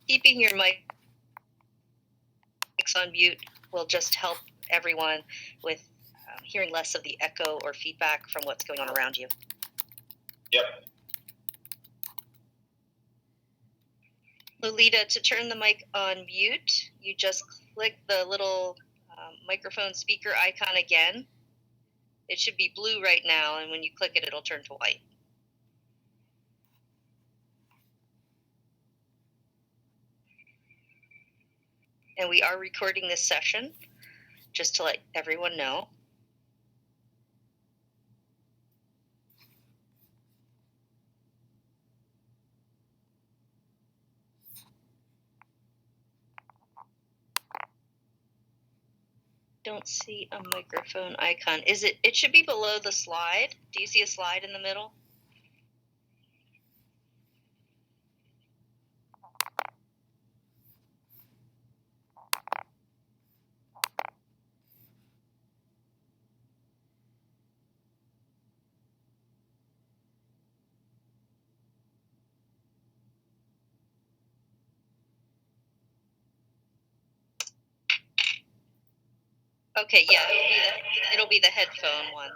Keeping your mics on mute will just help everyone with hearing less of the echo or feedback from what's going on around you. Yep. Lolita, to turn the mic on mute, you just click the little microphone speaker icon again. It should be blue right now, and when you click it, it'll turn to white. And we are recording this session, just to let everyone know. Don't see a microphone icon. It should be below the slide. Do you see a slide in the middle? Okay, yeah, it'll be the headphone one.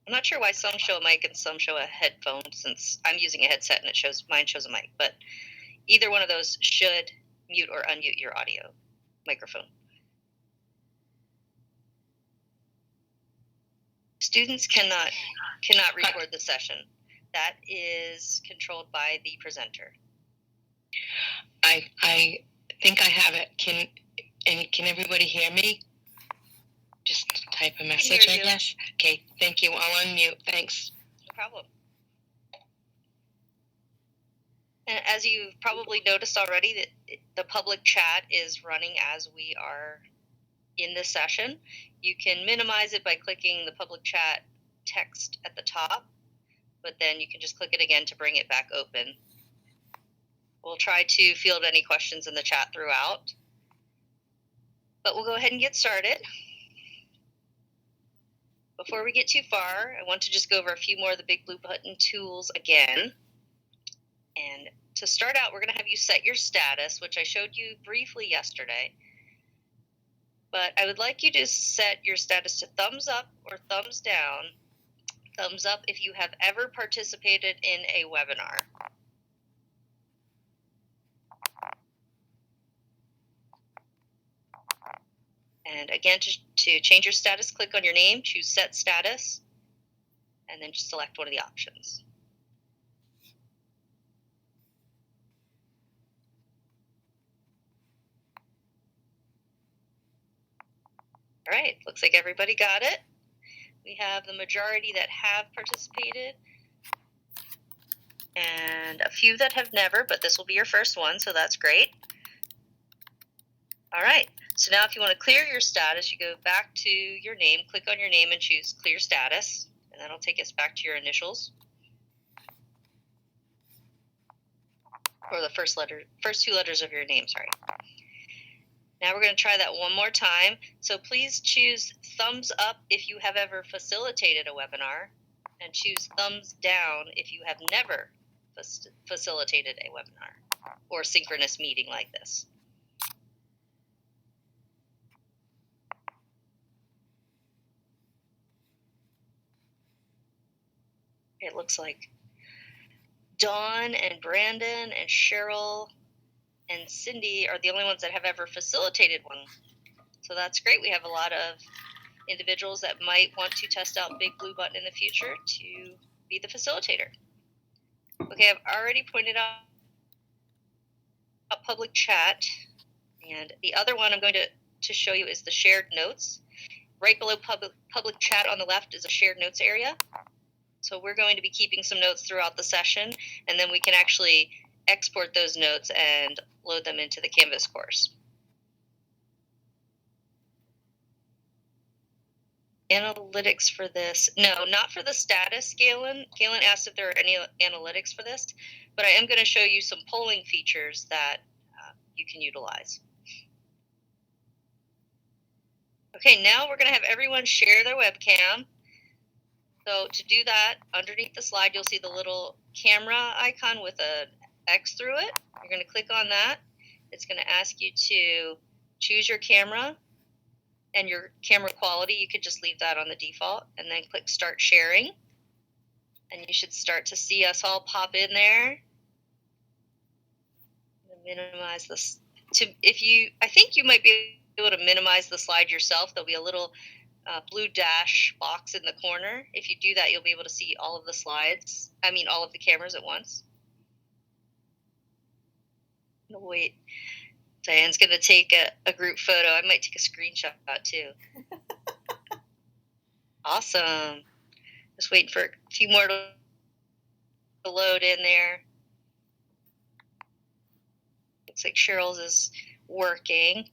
I'm not sure why some show a mic and some show a headphone, since I'm using a headset and mine shows a mic, but either one of those should mute or unmute your audio microphone. Students cannot record the session. That is controlled by the presenter. I think I have it. Can everybody hear me? Just type a message, I guess. Okay, thank you. I'll unmute. Thanks. No problem. And as you've probably noticed already, the public chat is running as we are in this session. You can minimize it by clicking the public chat text at the top, but then you can just click it again to bring it back open. We'll try to field any questions in the chat throughout, but we'll go ahead and get started. Before we get too far, I want to just go over a few more of the big blue button tools again. And to start out, we're going to have you set your status, which I showed you briefly yesterday. But I would like you to set your status to thumbs up or thumbs down. Thumbs up if you have ever participated in a webinar. And again, to change your status, click on your name, choose Set Status, and then just select one of the options. All right, looks like everybody got it. We have the majority that have participated and a few that have never, but this will be your first one, so that's great. All right, so now if you want to clear your status, you go back to your name, click on your name and choose Clear Status, and that'll take us back to your initials. Or the first two letters of your name, sorry. Now we're going to try that one more time. So please choose thumbs up if you have ever facilitated a webinar, and choose thumbs down if you have never facilitated a webinar or synchronous meeting like this. It looks like Dawn and Brandon and Cheryl and Cindy are the only ones that have ever facilitated one. So that's great. We have a lot of individuals that might want to test out Big Blue Button in the future to be the facilitator. Okay, I've already pointed out a public chat, and the other one I'm going to show you is the shared notes. Right below public chat on the left is a shared notes area. So we're going to be keeping some notes throughout the session, and then we can actually export those notes and load them into the Canvas course. Analytics for this. No, not for the status, Galen. Galen asked if there are any analytics for this, but I am going to show you some polling features that you can utilize. Okay, now we're going to have everyone share their webcam. So to do that, underneath the slide, you'll see the little camera icon with an X through it. You're going to click on that. It's going to ask you to choose your camera and your camera quality. You could just leave that on the default and then click Start Sharing. And you should start to see us all pop in there. Minimize this. I think you might be able to minimize the slide yourself. There'll be a little blue dash box in the corner. If you do that, you'll be able to see all of the slides. All of the cameras at once. No, wait. Diane's going to take a group photo. I might take a screenshot too. Awesome. Just waiting for a few more to load in there. Looks like Cheryl's is working.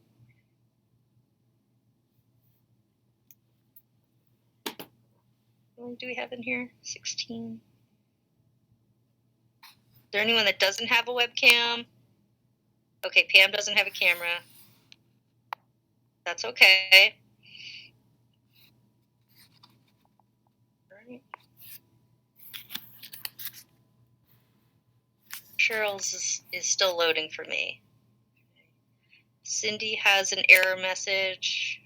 How many do we have in here? 16. Is there anyone that doesn't have a webcam? Okay, Pam doesn't have a camera. That's okay. All right. Cheryl's is still loading for me. Cindy has an error message.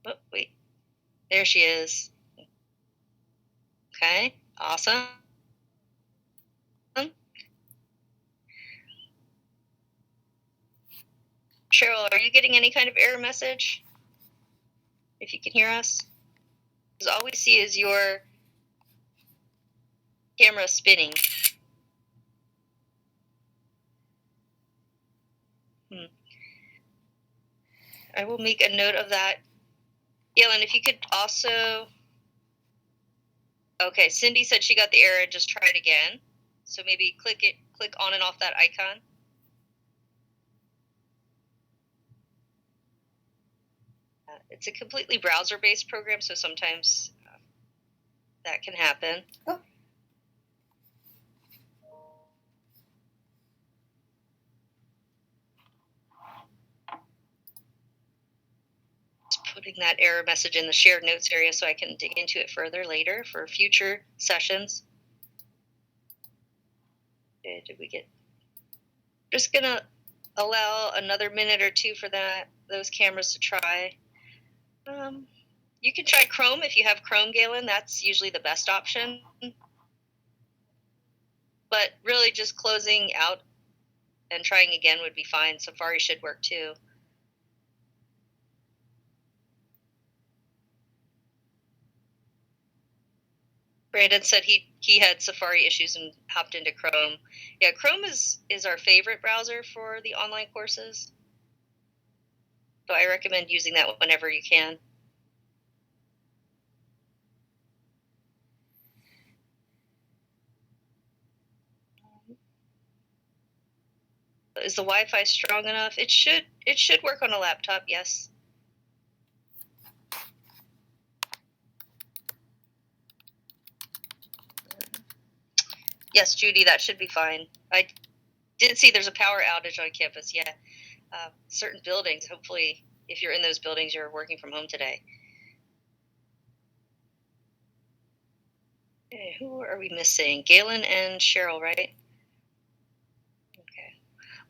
Oh, wait. There she is. Okay, awesome. Cheryl, are you getting any kind of error message? If you can hear us? Because all we see is your camera spinning. I will make a note of that. Galen, if you could also... Okay, Cindy said she got the error and just try it again. So maybe click on and off that icon. It's a completely browser-based program, so sometimes that can happen. Oh. Just putting that error message in the shared notes area so I can dig into it further later for future sessions. Okay, did we get... Just gonna allow another minute or two for those cameras to try. You can try Chrome if you have Chrome, Galen. That's usually the best option. But really just closing out and trying again would be fine. Safari should work too. Brandon said he had Safari issues and hopped into Chrome. Yeah, Chrome is our favorite browser for the online courses. So I recommend using that whenever you can. Is the Wi-Fi strong enough? It should work on a laptop, yes. Yes, Judy, that should be fine. I did see there's a power outage on campus, yeah. Certain buildings, hopefully, if you're in those buildings, you're working from home today. Okay, who are we missing? Galen and Cheryl, right? Okay.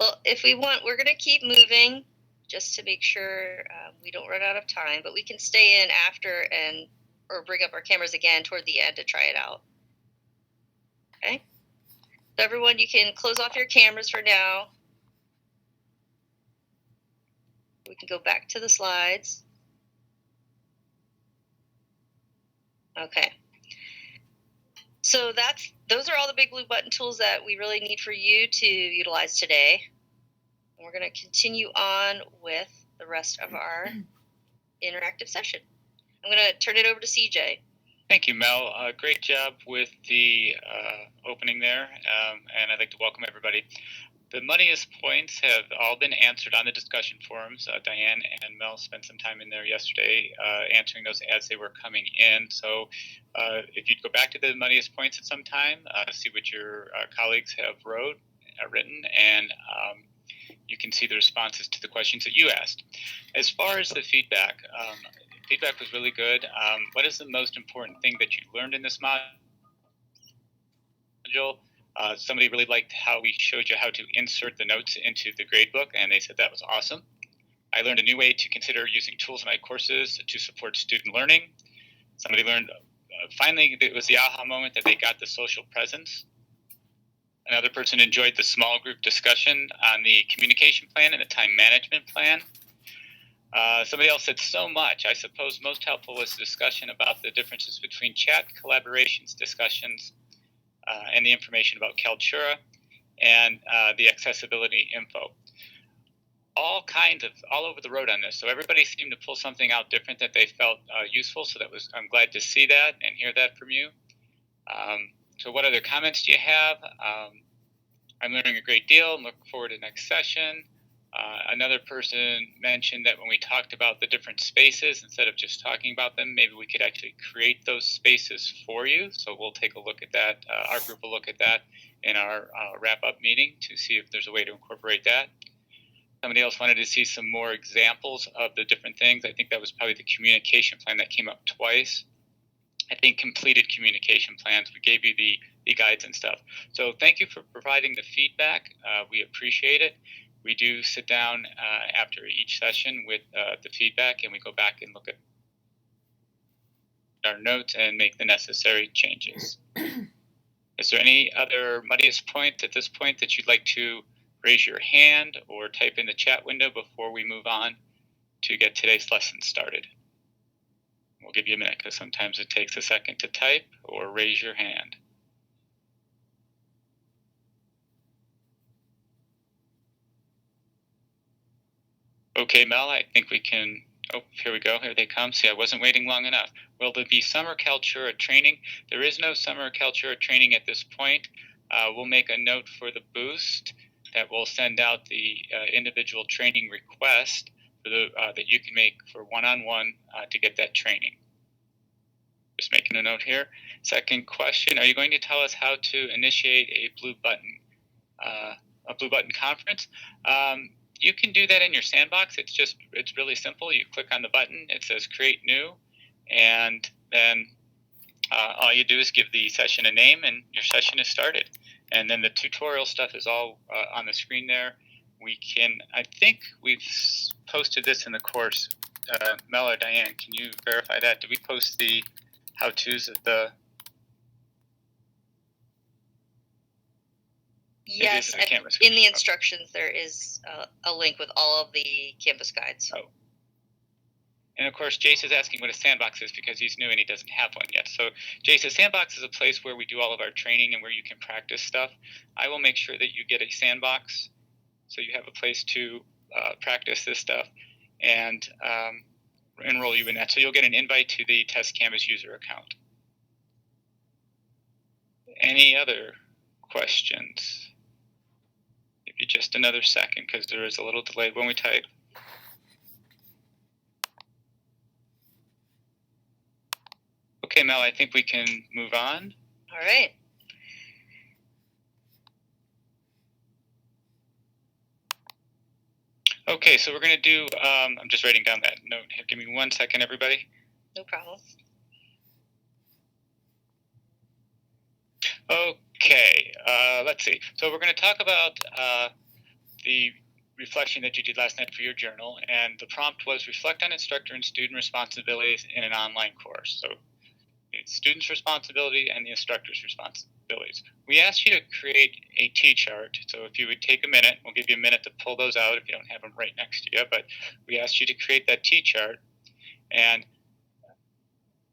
Well, if we want, we're going to keep moving just to make sure we don't run out of time, but we can stay in after or bring up our cameras again toward the end to try it out. Okay? So everyone, you can close off your cameras for now. We can go back to the slides. Okay. So those are all the big blue button tools that we really need for you to utilize today. And we're going to continue on with the rest of our interactive session. I'm going to turn it over to CJ. Thank you, Mel. Great job with the opening there, and I'd like to welcome everybody. The moneyest points have all been answered on the discussion forums. Diane and Mel spent some time in there yesterday answering those as they were coming in. So if you'd go back to the moneyest points at some time, see what your colleagues have written, and you can see the responses to the questions that you asked. As far as the feedback, feedback was really good. What is the most important thing that you learned in this module? Somebody really liked how we showed you how to insert the notes into the gradebook, and they said that was awesome. I learned a new way to consider using tools in my courses to support student learning. Somebody learned, finally, it was the aha moment that they got the social presence. Another person enjoyed the small group discussion on the communication plan and the time management plan. Somebody else said so much. I suppose most helpful was the discussion about the differences between chat, collaborations, discussions, and the information about Kaltura and the accessibility info. All over the road on this. So everybody seemed to pull something out different that they felt useful. So I'm glad to see that and hear that from you. So what other comments do you have? I'm learning a great deal and look forward to next session. Another person mentioned that when we talked about the different spaces, instead of just talking about them, maybe we could actually create those spaces for you. So we'll take a look at that. Our group will look at that in our wrap-up meeting to see if there's a way to incorporate that. Somebody else wanted to see some more examples of the different things. I think that was probably the communication plan that came up twice. I think completed communication plans. We gave you the guides and stuff. So thank you for providing the feedback. We appreciate it. We do sit down after each session with the feedback, and we go back and look at our notes and make the necessary changes. Is there any other muddiest point at this point that you'd like to raise your hand or type in the chat window before we move on to get today's lesson started? We'll give you a minute because sometimes it takes a second to type or raise your hand. Okay, Mel, I think we can, oh, here we go, here they come. See, I wasn't waiting long enough. Will there be summer Kaltura training? There is no summer Kaltura training at this point. We'll make a note for the boost that will send out the individual training request for that you can make for one-on-one to get that training. Just making a note here. Second question, are you going to tell us how to initiate a blue button conference? You can do that in your sandbox. It's really simple. You click on the button, it says create new, and then all you do is give the session a name and your session is started. And then the tutorial stuff is all on the screen there. I think we've posted this in the course. Mel or Diane, can you verify that? Did we post the how-tos of the? Yes, and in the instructions there is a link with all of the campus guides. Oh. And of course, Jace is asking what a sandbox is because he's new and he doesn't have one yet. So Jace, a sandbox is a place where we do all of our training and where you can practice stuff. I will make sure that you get a sandbox so you have a place to practice this stuff and enroll you in that. So you'll get an invite to the Test Canvas user account. Any other questions? Give you just another second because there is a little delay when we type. Okay, Mel, I think we can move on. All right. Okay, so we're going to do, I'm just writing down that note here. Give me 1 second, everybody. No problem. Okay, let's see. So we're going to talk about the reflection that you did last night for your journal, and the prompt was reflect on instructor and student responsibilities in an online course. So it's student's responsibility and the instructor's responsibilities. We asked you to create a T-chart, so if you would take a minute, we'll give you a minute to pull those out if you don't have them right next to you, but we asked you to create that T-chart and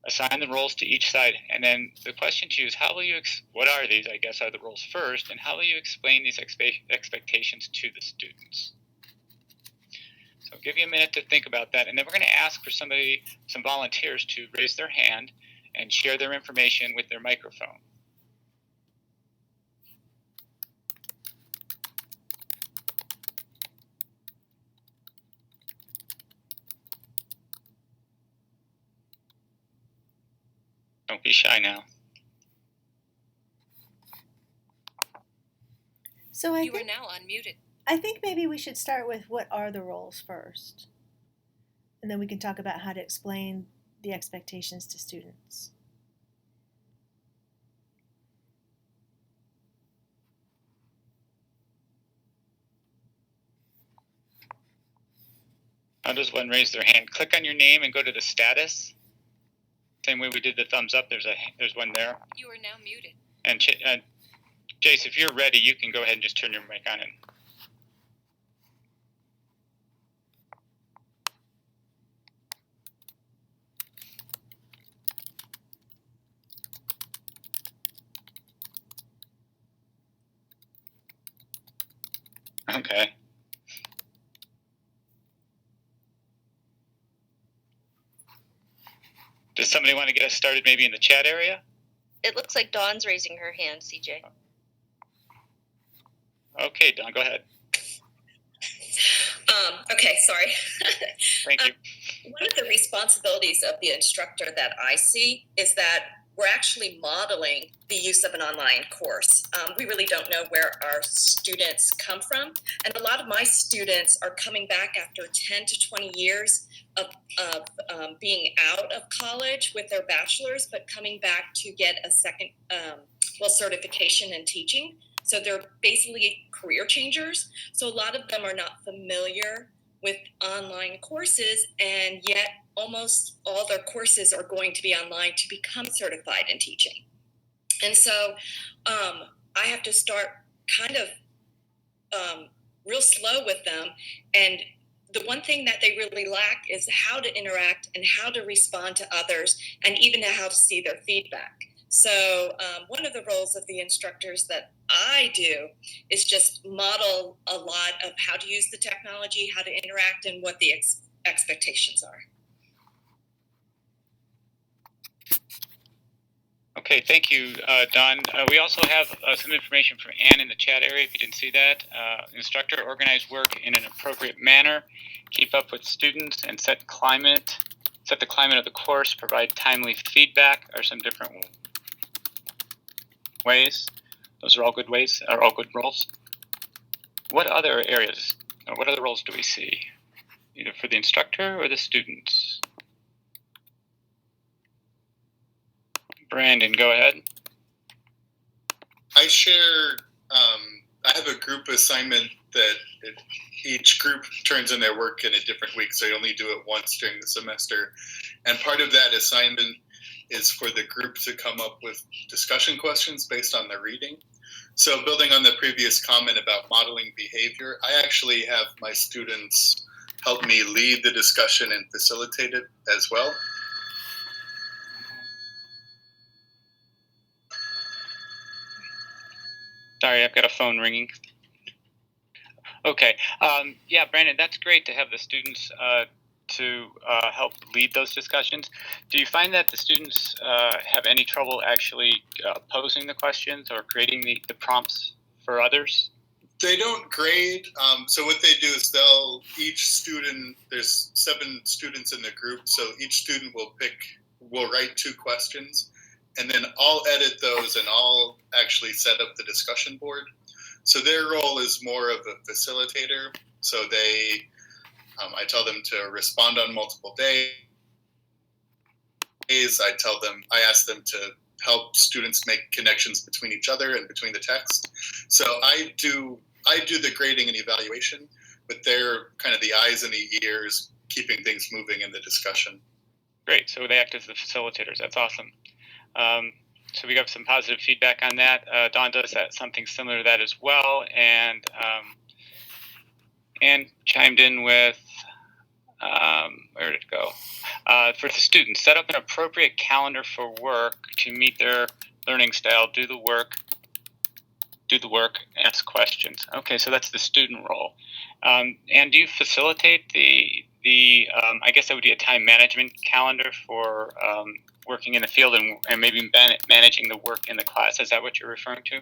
assign the roles to each side. And then the question to you is, how will you, what are these, I guess, are the roles first, and how will you explain these expectations to the students? So I'll give you a minute to think about that, and then we're going to ask for some volunteers to raise their hand and share their information with their microphone. Don't be shy now. So You are now unmuted. I think maybe we should start with what are the roles first, and then we can talk about how to explain the expectations to students. How does one raise their hand? Click on your name and go to the status. Same way we did the thumbs up. There's one there. You are now muted. And Jace, if you're ready, you can go ahead and just turn your mic on. Okay. Does somebody want to get us started maybe in the chat area? It looks like Dawn's raising her hand, CJ. Okay, Dawn, go ahead. Okay, sorry. Thank you. One of the responsibilities of the instructor that I see is that we're actually modeling the use of an online course. We really don't know where our students come from. And a lot of my students are coming back after 10 to 20 years of being out of college with their bachelor's, but coming back to get a second, certification in teaching. So they're basically career changers. So a lot of them are not familiar with online courses, and yet almost all their courses are going to be online to become certified in teaching. And so I have to start kind of real slow with them. And the one thing that they really lack is how to interact and how to respond to others, and even how to see their feedback. So one of the roles of the instructors that I do is just model a lot of how to use the technology, how to interact, and what the expectations are. Okay, thank you, Don. We also have some information from Anne in the chat area, if you didn't see that. Instructor, organize work in an appropriate manner, keep up with students, and set the climate of the course, provide timely feedback are some different ways. Those are all good ways, are all good roles. What other areas, or what other roles do we see, either for the instructor or the students? Brandon, go ahead. I share, I have a group assignment that each group turns in their work in a different week, so you only do it once during the semester. And part of that assignment is for the group to come up with discussion questions based on the reading. So building on the previous comment about modeling behavior, I actually have my students help me lead the discussion and facilitate it as well. Sorry, I've got a phone ringing. Okay, yeah, Brandon, that's great to have the students to help lead those discussions. Do you find that the students have any trouble actually posing the questions or creating the prompts for others? They don't grade. So what they do is each student, there's 7 students in the group, so each student will write 2 questions, and then I'll edit those and I'll actually set up the discussion board. So their role is more of a facilitator. So I tell them to respond on multiple days. I ask them to help students make connections between each other and between the text. So I do the grading and evaluation, but they're kind of the eyes and the ears, keeping things moving in the discussion. Great, so they act as the facilitators, that's awesome. So we got some positive feedback on that. Dawn does something similar to that as well, and chimed in with, where did it go? For the students, set up an appropriate calendar for work to meet their learning style, do the work, ask questions. Okay, so that's the student role. And do you facilitate the I guess that would be a time management calendar for working in the field and maybe managing the work in the class? Is that what you're referring to?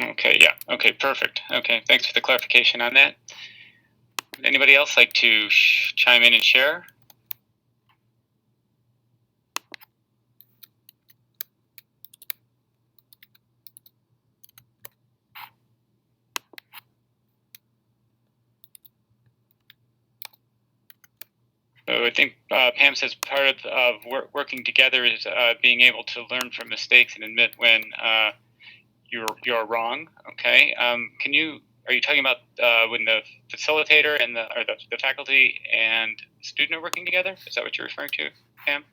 Okay, yeah. Okay, perfect. Okay, thanks for the clarification on that. Would anybody else like to chime in and share? So I think Pam says part of working together is being able to learn from mistakes and admit when you're wrong. Okay. Are you talking about when the facilitator and the faculty and student are working together? Is that what you're referring to, Pam?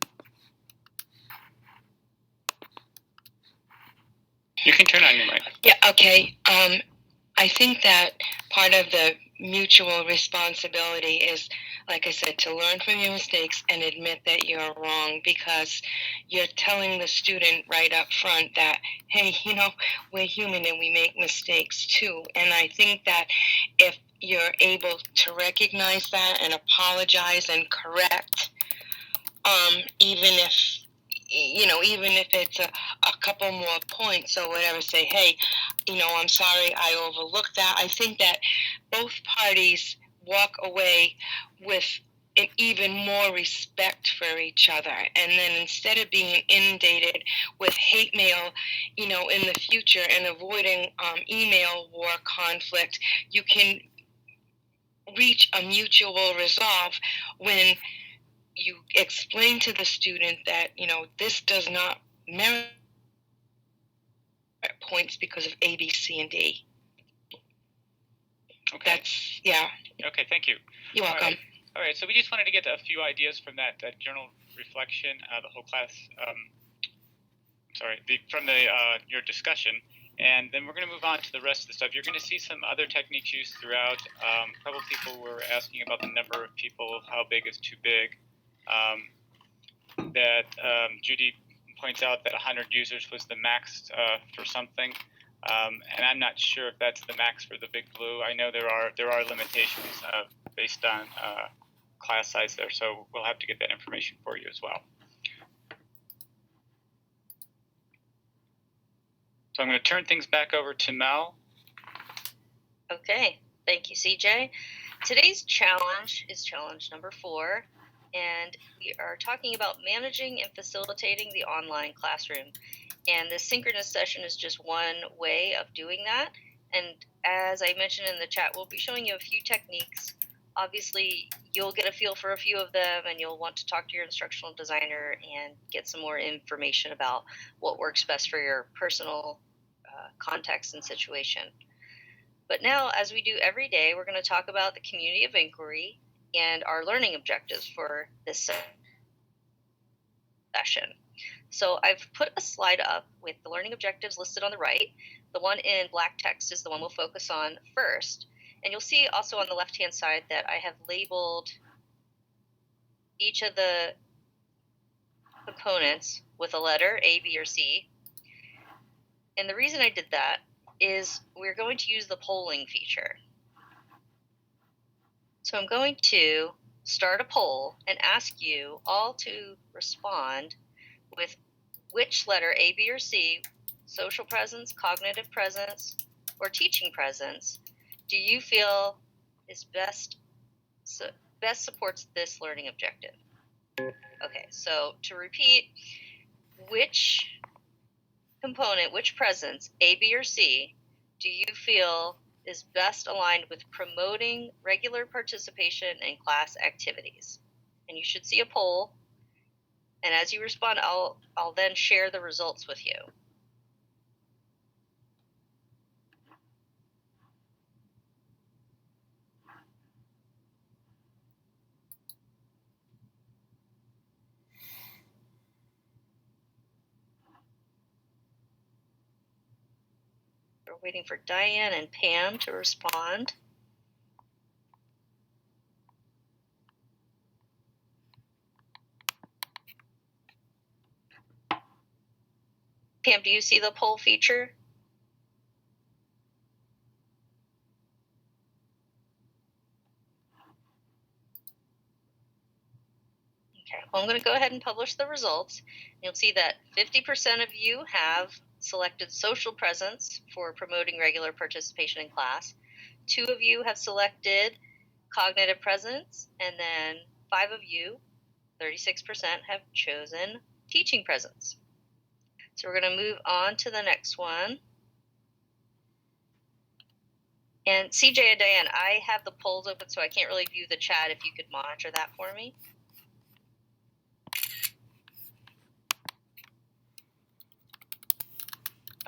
You can turn on your mic. Yeah, okay. I think that part of the mutual responsibility is, like I said, to learn from your mistakes and admit that you're wrong, because you're telling the student right up front that, hey, we're human and we make mistakes too. And I think that if you're able to recognize that and apologize and correct, even if it's a couple more points or whatever, say, hey, I'm sorry I overlooked that. I think that both parties walk away with an even more respect for each other. And then instead of being inundated with hate mail, in the future, and avoiding email war conflict, you can reach a mutual resolve when you explain to the student that, this does not merit points because of A, B, C, and D. Okay. Okay, thank you. You're welcome. All right, so we just wanted to get a few ideas from that journal reflection, the whole class, from your discussion. And then we're going to move on to the rest of the stuff. You're going to see some other techniques used throughout. A couple people were asking about the number of people, how big is too big. Judy points out that 100 users was the max for something, and I'm not sure if that's the max for the Big Blue. I know there are limitations based on class size there, so we'll have to get that information for you as well. So I'm going to turn things back over to Mel. Okay, thank you, CJ. Today's challenge is challenge number 4. And we are talking about managing and facilitating the online classroom. And the synchronous session is just one way of doing that. And as I mentioned in the chat, we'll be showing you a few techniques. Obviously, you'll get a feel for a few of them, and you'll want to talk to your instructional designer and get some more information about what works best for your personal context and situation. But now, as we do every day, we're going to talk about the community of inquiry and our learning objectives for this session. So I've put a slide up with the learning objectives listed on the right. The one in black text is the one we'll focus on first. And you'll see also on the left-hand side that I have labeled each of the components with a letter, A, B, or C. And the reason I did that is we're going to use the polling feature. So I'm going to start a poll and ask you all to respond with which letter, A, B, or C, social presence, cognitive presence, or teaching presence, do you feel is best supports this learning objective? Okay, so to repeat, which component, which presence, A, B, or C, do you feel is best aligned with promoting regular participation in class activities? And you should see a poll, and as you respond, I'll then share the results with you. We're waiting for Diane and Pam to respond. Pam, do you see the poll feature? Okay, well, I'm going to go ahead and publish the results. You'll see that 50% of you have selected social presence for promoting regular participation in class. 2 of you have selected cognitive presence, and then 5 of you, 36%, have chosen teaching presence. So we're going to move on to the next one. And CJ and Diane, I have the polls open, so I can't really view the chat. If you could monitor that for me.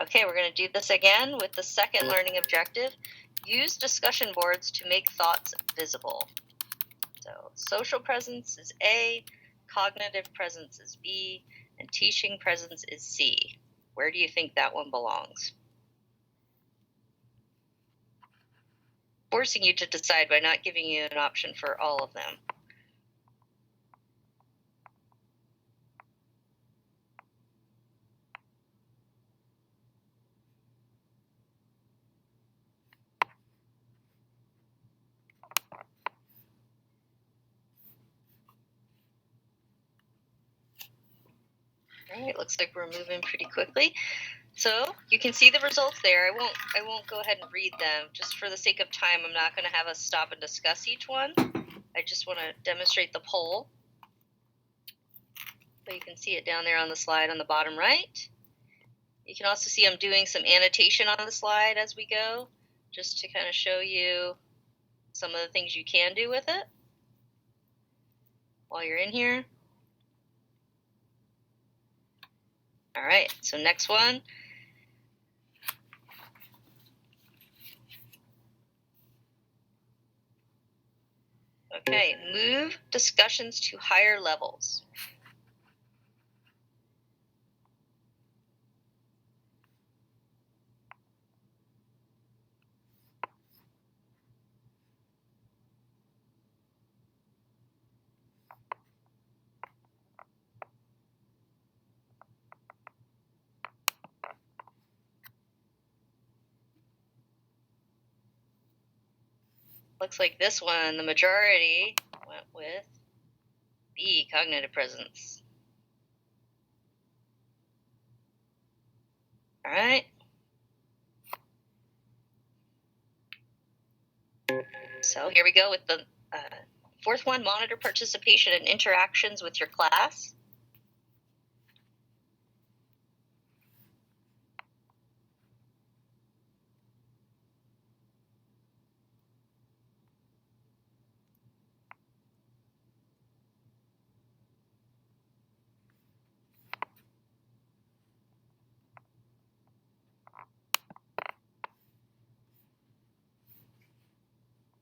Okay, we're going to do this again with the second learning objective. Use discussion boards to make thoughts visible. So social presence is A, cognitive presence is B, and teaching presence is C. Where do you think that one belongs? Forcing you to decide by not giving you an option for all of them. All right, looks like we're moving pretty quickly. So you can see the results there. I won't go ahead and read them. Just for the sake of time, I'm not going to have us stop and discuss each one. I just want to demonstrate the poll. So you can see it down there on the slide on the bottom right. You can also see I'm doing some annotation on the slide as we go, just to kind of show you some of the things you can do with it while you're in here. All right, so next one. Okay, move discussions to higher levels. Looks like this one, the majority went with B, cognitive presence. All right. So here we go with the fourth one, monitor participation and interactions with your class.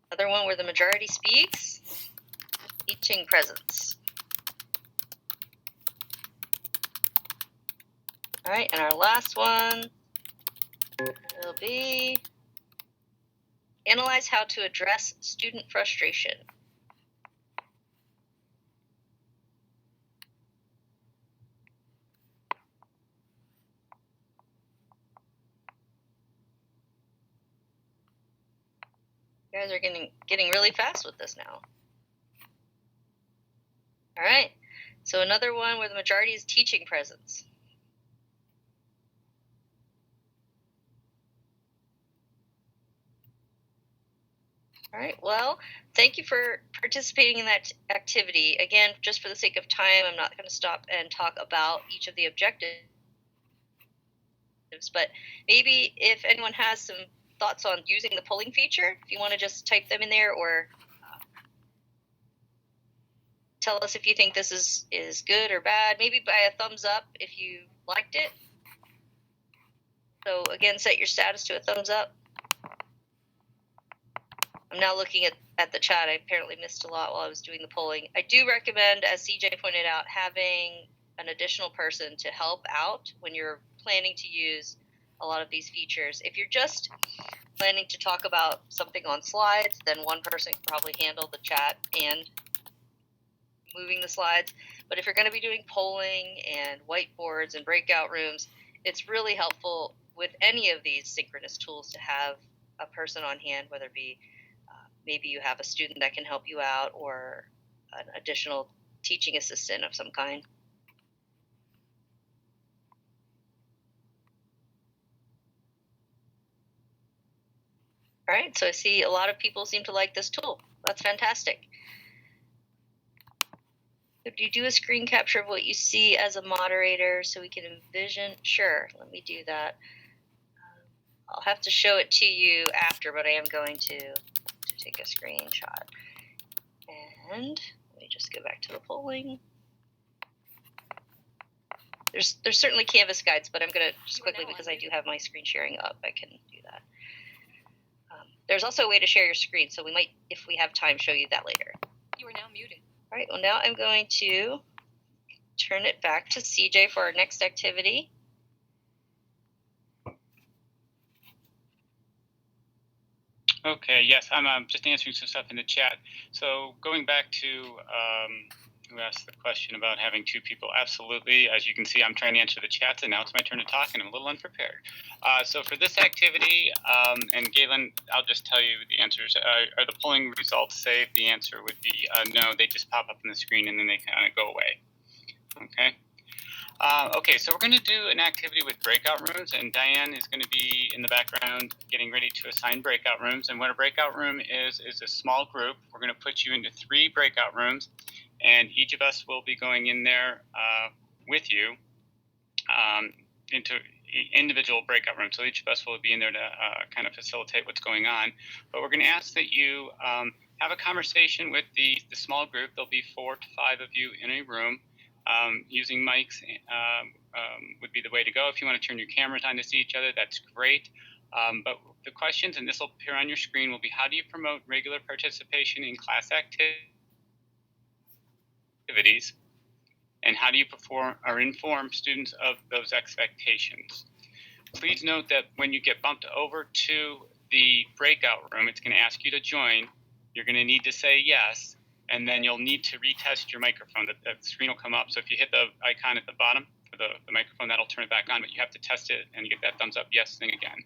Another one where the majority speaks, teaching presence. All right, and our last one will be analyze how to address student frustration. You guys are getting really fast with this now. All right, so another one where the majority is teaching presence. All right, well, thank you for participating in that activity. Again, just for the sake of time, I'm not going to stop and talk about each of the objectives, but maybe if anyone has some thoughts on using the polling feature, if you want to just type them in there, or tell us if you think this is good or bad, maybe by a thumbs up if you liked it. So again, set your status to a thumbs up. I'm now looking at the chat. I apparently missed a lot while I was doing the polling. I do recommend, as CJ pointed out, having an additional person to help out when you're planning to use a lot of these features. If you're just planning to talk about something on slides, then one person can probably handle the chat and moving the slides. But if you're going to be doing polling and whiteboards and breakout rooms, it's really helpful with any of these synchronous tools to have a person on hand, whether it be maybe you have a student that can help you out or an additional teaching assistant of some kind. All right, so I see a lot of people seem to like this tool. That's fantastic. Could you do a screen capture of what you see as a moderator so we can envision? Sure, let me do that. I'll have to show it to you after, but I am going to take a screenshot. And let me just go back to the polling. There's certainly Canvas guides, but I'm going to just quickly, because I do have my screen sharing up, I can do that. There's also a way to share your screen, so we might, if we have time, show you that later. You are now muted. All right, well, now I'm going to turn it back to CJ for our next activity. Okay, yes, I'm just answering some stuff in the chat. So going back to who asked the question about having two people, absolutely. As you can see, I'm trying to answer the chats, and now it's my turn to talk, and I'm a little unprepared. So for this activity, and Galen, I'll just tell you the answers. Are the polling results saved? The answer would be no, they just pop up on the screen, and then they kind of go away. Okay. Okay, so we're going to do an activity with breakout rooms, and Diane is going to be in the background getting ready to assign breakout rooms. And what a breakout room is a small group. We're going to put you into 3 breakout rooms, and each of us will be going in there with you into individual breakout rooms. So each of us will be in there to kind of facilitate what's going on. But we're going to ask that you have a conversation with the small group. There'll be 4 to 5 of you in a room. Using mics would be the way to go. If you want to turn your cameras on to see each other, that's great. But the questions, and this will appear on your screen, will be: how do you promote regular participation in class activities? And how do you perform or inform students of those expectations? Please note that when you get bumped over to the breakout room, it's going to ask you to join. You're going to need to say yes. And then you'll need to retest your microphone. The screen will come up. So if you hit the icon at the bottom for the microphone, that'll turn it back on, but you have to test it and you get that thumbs up yes thing again.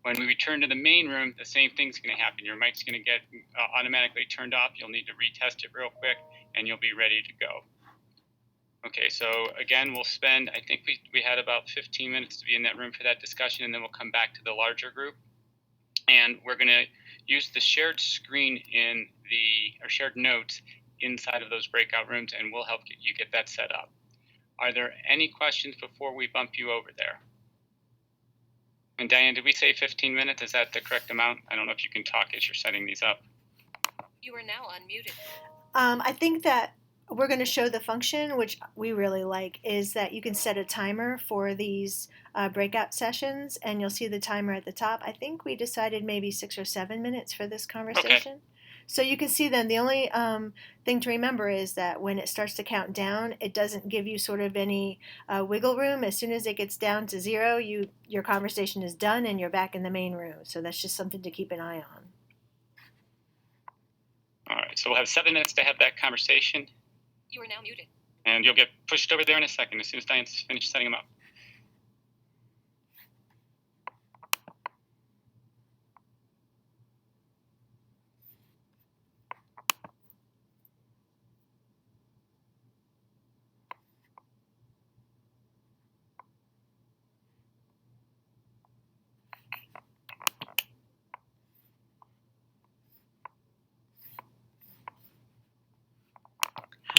When we return to the main room, the same thing's going to happen. Your mic's going to get automatically turned off. You'll need to retest it real quick, and you'll be ready to go. Okay, so again, we'll spend, I think we had about 15 minutes to be in that room for that discussion, and then we'll come back to the larger group. And we're going to use the shared screen or shared notes inside of those breakout rooms, and we'll help you get that set up. Are there any questions before we bump you over there? And Diane, did we say 15 minutes? Is that the correct amount? I don't know if you can talk as you're setting these up. You are now unmuted. I think that we're going to show the function, which we really like, is that you can set a timer for these breakout sessions, and you'll see the timer at the top. I think we decided maybe 6 or 7 minutes for this conversation. Okay. So you can see then the only thing to remember is that when it starts to count down, it doesn't give you sort of any wiggle room. As soon as it gets down to 0, your conversation is done and you're back in the main room. So that's just something to keep an eye on. All right, so we'll have 7 minutes to have that conversation. You are now muted. And you'll get pushed over there in a second as soon as Diane's finished setting them up.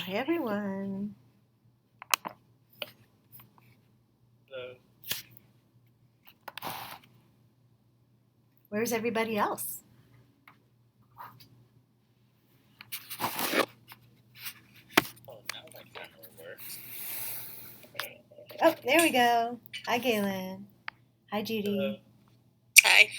Hi, everyone. Hello. Where's everybody else? Oh, there we go. Hi, Galen. Hi, Judy. Hello. Hi.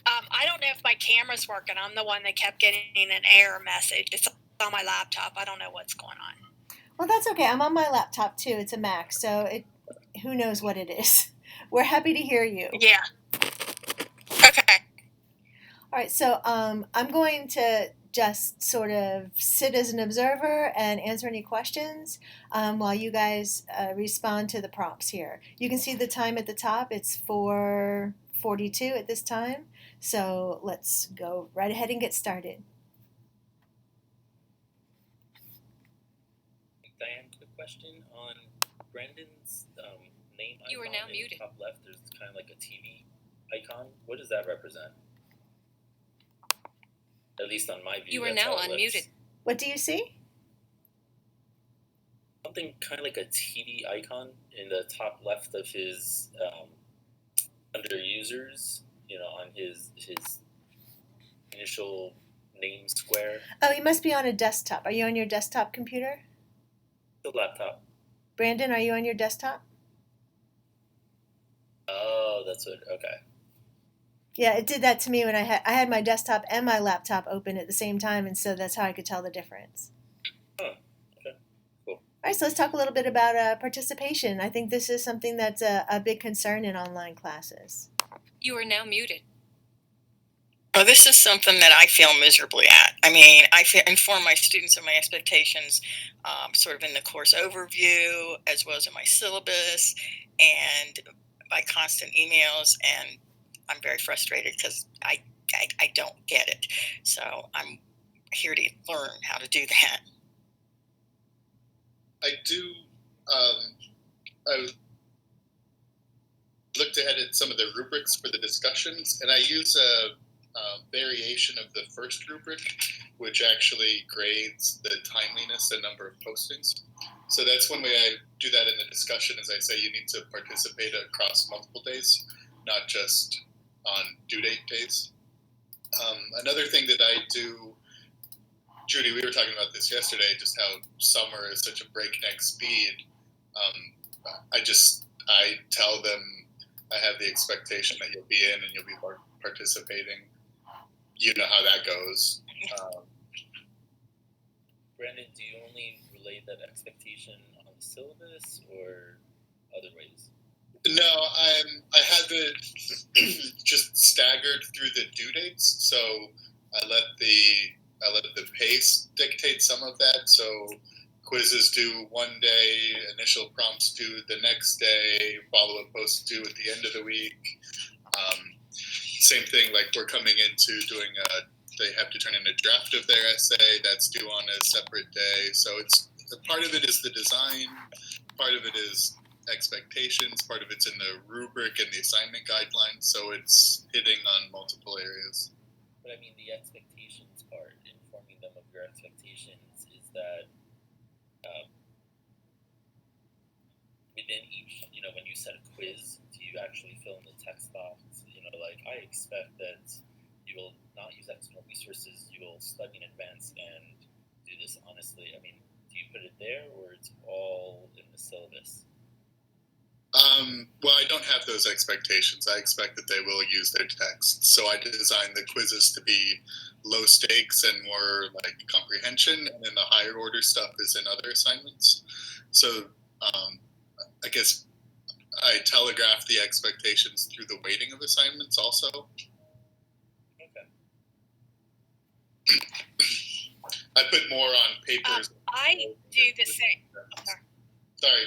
I don't know if my camera's working. I'm the one that kept getting an error message. It's on my laptop. I don't know what's going on. Well, that's okay. I'm on my laptop too. It's a Mac, so who knows what it is. We're happy to hear you. Yeah. Okay. All right, so I'm going to just sort of sit as an observer and answer any questions while you guys respond to the prompts here. You can see the time at the top. It's 4:42 at this time. So let's go right ahead and get started. Diane, quick question on Brandon's name icon. You are now in muted. The top left, there's kind of like a TV icon. What does that represent? At least on my view. You are that's now how it looks. unmuted. What do you see? Something kind of like a TV icon in the top left of his under users. On his initial name square. Oh, you must be on a desktop. Are you on your desktop computer? The laptop. Brandon, are you on your desktop? Oh, that's what. Okay. Yeah, it did that to me when I had my desktop and my laptop open at the same time, and so that's how I could tell the difference. Oh, okay. Cool. All right, so let's talk a little bit about participation. I think this is something that's a big concern in online classes. You are now muted. Well, this is something that I fail miserably at. I mean, inform my students of my expectations sort of in the course overview, as well as in my syllabus, and by constant emails, and I'm very frustrated because I don't get it. So I'm here to learn how to do that. I do. I looked ahead at some of the rubrics for the discussions, and I use a variation of the first rubric, which actually grades the timeliness and number of postings. So that's one way I do that in the discussion, is I say you need to participate across multiple days, not just on due date days. Another thing that I do, Judy, we were talking about this yesterday, just how summer is such a breakneck speed. I tell them I have the expectation that you'll be in and you'll be participating. You know how that goes. Brandon, do you only relay that expectation on the syllabus or other ways? No, I have it just staggered through the due dates, so I let the pace dictate some of that. So quizzes due one day, initial prompts due the next day, follow-up posts due at the end of the week. Same thing, like we're coming into doing they have to turn in a draft of their essay that's due on a separate day. So it's part of it is the design, part of it is expectations, part of it's in the rubric and the assignment guidelines. So it's hitting on multiple areas. But I mean, the expectations part, informing them of your expectations, is that within each, when you set a quiz, do you actually fill in the text box? Like I expect that you will not use external resources, you will study in advance and do this honestly. I mean, do you put it there or it's all in the syllabus? Well, I don't have those expectations. I expect that they will use their text. So I design the quizzes to be low stakes and more like comprehension, and then the higher order stuff is in other assignments. So I guess I telegraph the expectations through the weighting of assignments also. Okay. I put more on papers. I do the same. Sorry.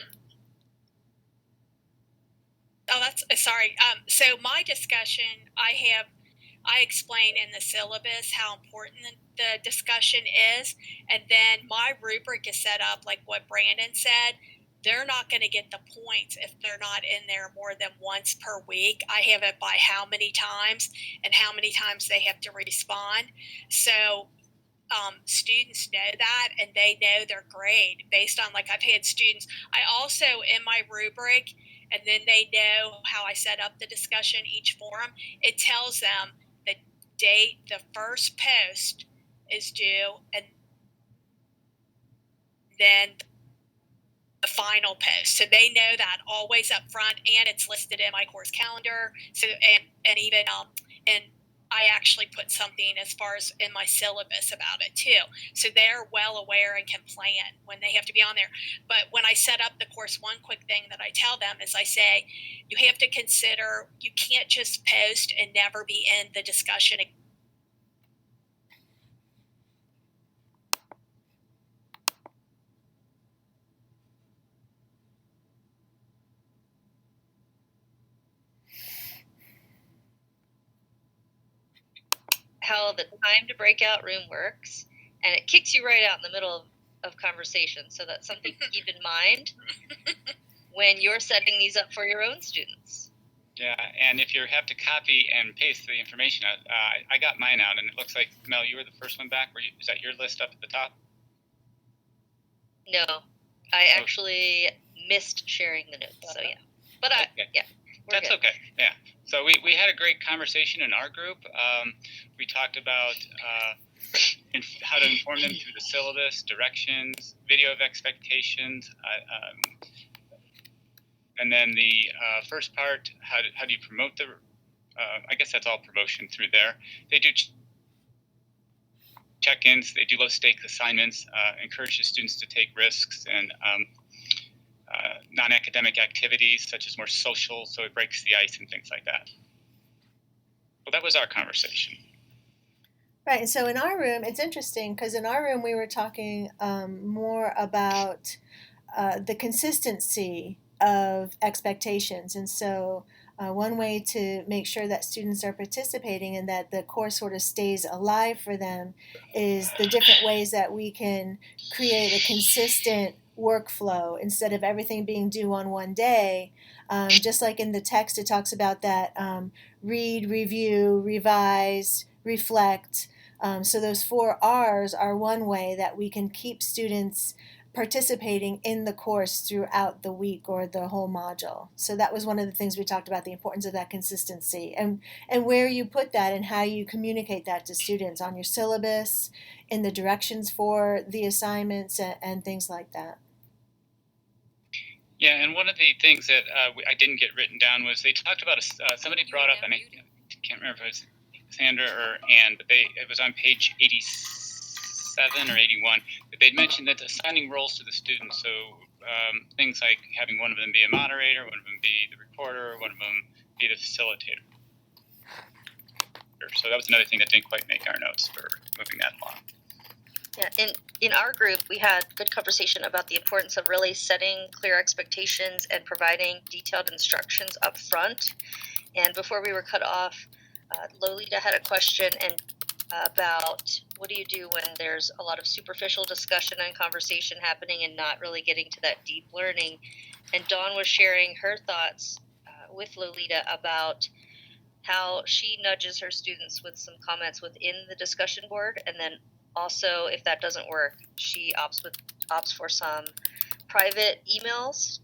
Oh, that's sorry. So my discussion, I explain in the syllabus how important the discussion is, and then my rubric is set up like what Brandon said. They're not going to get the points if they're not in there more than once per week. I have it by how many times and how many times they have to respond. So students know that, and they know their grade based on, like, I've had students, I also in my rubric, and then they know how I set up the discussion, each forum, it tells them the date the first post is due, and then the final post. So they know that always up front, and it's listed in my course calendar. So, and even, and I actually put something as far as in my syllabus about it too. So they're well aware and can plan when they have to be on there. But when I set up the course, one quick thing that I tell them is I say, you have to consider, you can't just post and never be in the discussion. How the time to breakout room works, and it kicks you right out in the middle of conversation. So that's something to keep in mind when you're setting these up for your own students. Yeah, and if you have to copy and paste the information out, I got mine out, and it looks like, Mel, you were the first one back. Is that your list up at the top? No, I actually missed sharing the notes, so yeah. But That's good. okay. Yeah. So we had a great conversation in our group. We talked about how to inform them through the syllabus, directions, video of expectations, and then the first part, how do you promote the, I guess that's all promotion through there. They do check-ins, they do low-stakes assignments, encourage the students to take risks, and non-academic activities such as more social, so it breaks the ice and things like that. Well, that was our conversation. Right, and so in our room, it's interesting because in our room we were talking more about the consistency of expectations. And so one way to make sure that students are participating and that the course sort of stays alive for them is the different ways that we can create a consistent workflow instead of everything being due on one day. Just like in the text, it talks about that read, review, revise, reflect. So those 4 R's are one way that we can keep students participating in the course throughout the week or the whole module. So that was one of the things we talked about, the importance of that consistency and where you put that and how you communicate that to students on your syllabus, in the directions for the assignments and things like that. Yeah, and one of the things that I didn't get written down was they talked about somebody brought up, and I can't remember if it was Sandra or Ann, but it was on page 87 or 81, that they'd mentioned that assigning roles to the students, so things like having one of them be a moderator, one of them be the reporter, one of them be the facilitator. So that was another thing that didn't quite make our notes for moving that along. Yeah, in our group, we had good conversation about the importance of really setting clear expectations and providing detailed instructions up front. And before we were cut off, Lolita had a question about what do you do when there's a lot of superficial discussion and conversation happening and not really getting to that deep learning. And Dawn was sharing her thoughts with Lolita about how she nudges her students with some comments within the discussion board, and then also, if that doesn't work, she opts for some private emails.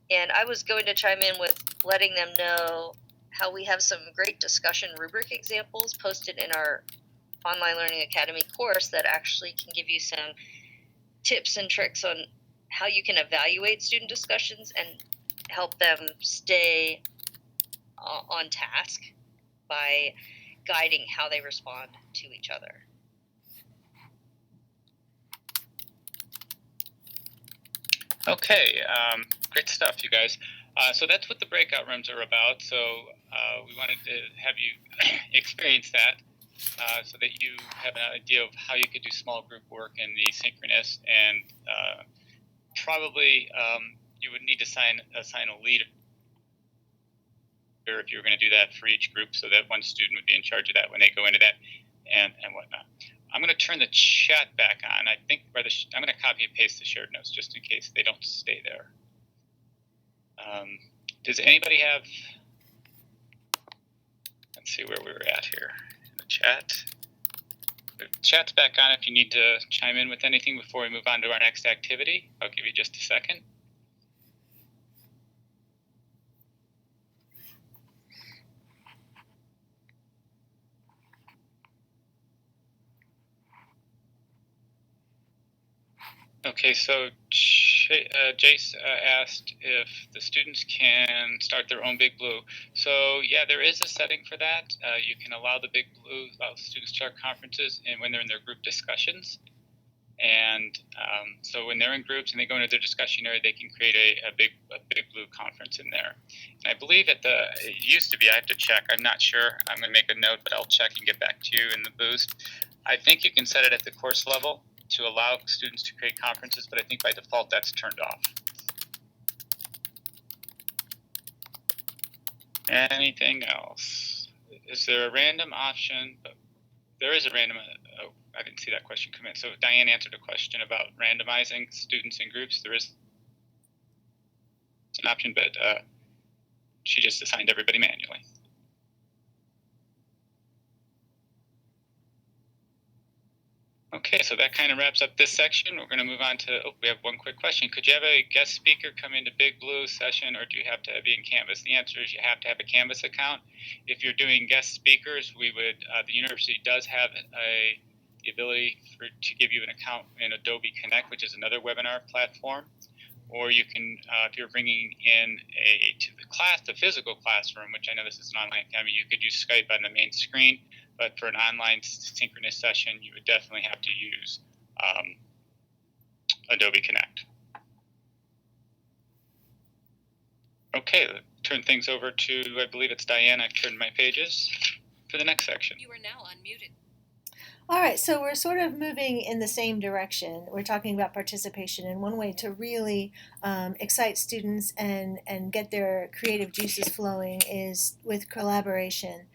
And I was going to chime in with letting them know how we have some great discussion rubric examples posted in our Online Learning Academy course that actually can give you some tips and tricks on how you can evaluate student discussions and help them stay on task by guiding how they respond to each other. Okay, great stuff, you guys. So that's what the breakout rooms are about. So we wanted to have you experience that so that you have an idea of how you could do small group work in the synchronous, and probably you would need to assign a leader if you were going to do that for each group, so that one student would be in charge of that when they go into that and whatnot. I'm going to turn the chat back on. I think I'm going to copy and paste the shared notes just in case they don't stay there. Does anybody have, let's see where we were at here in the chat. The chat's back on if you need to chime in with anything before we move on to our next activity. I'll give you just a second. Okay, so Jace asked if the students can start their own Big Blue. So yeah, there is a setting for that. You can allow the Big Blue, allow students to start conferences and when they're in their group discussions. And so when they're in groups and they go into their discussion area, they can create a big Blue conference in there. And I believe it used to be, I have to check, I'm not sure. I'm going to make a note, but I'll check and get back to you in the boost. I think you can set it at the course level to allow students to create conferences, but I think by default that's turned off. Anything else? Is there a random option? There is a random, oh, I didn't see that question come in. So Diane answered a question about randomizing students in groups. There is an option, but she just assigned everybody manually. Okay, so that kind of wraps up this section. We're going to move on to, we have one quick question. Could you have a guest speaker come into Big Blue session, or do you have to be in Canvas? The answer is you have to have a Canvas account. If you're doing guest speakers, we would, the university does have the ability to give you an account in Adobe Connect, which is another webinar platform. Or you can, if you're bringing in to the class, the physical classroom, which I know this is an online academy, you could use Skype on the main screen. But for an online synchronous session, you would definitely have to use Adobe Connect. Okay, turn things over to, I believe it's Diane. I've turned my pages for the next section. You are now unmuted. All right, so we're sort of moving in the same direction. We're talking about participation, and one way to really excite students and get their creative juices flowing is with collaboration.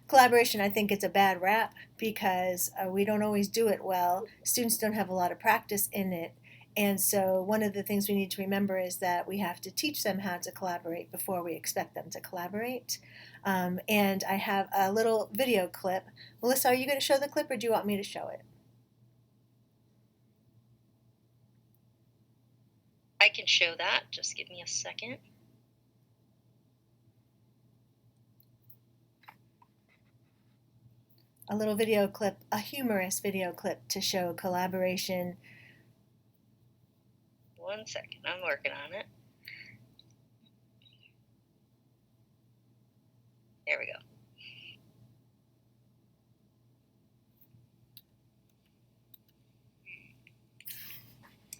Collaboration, I think it's a bad rap because we don't always do it well. Students don't have a lot of practice in it. And so one of the things we need to remember is that we have to teach them how to collaborate before we expect them to collaborate. And I have a little video clip. Melissa, are you going to show the clip or do you want me to show it? I can show that. Just give me a second. A little video clip, a humorous video clip to show collaboration. 1 second, I'm working on it. There we go.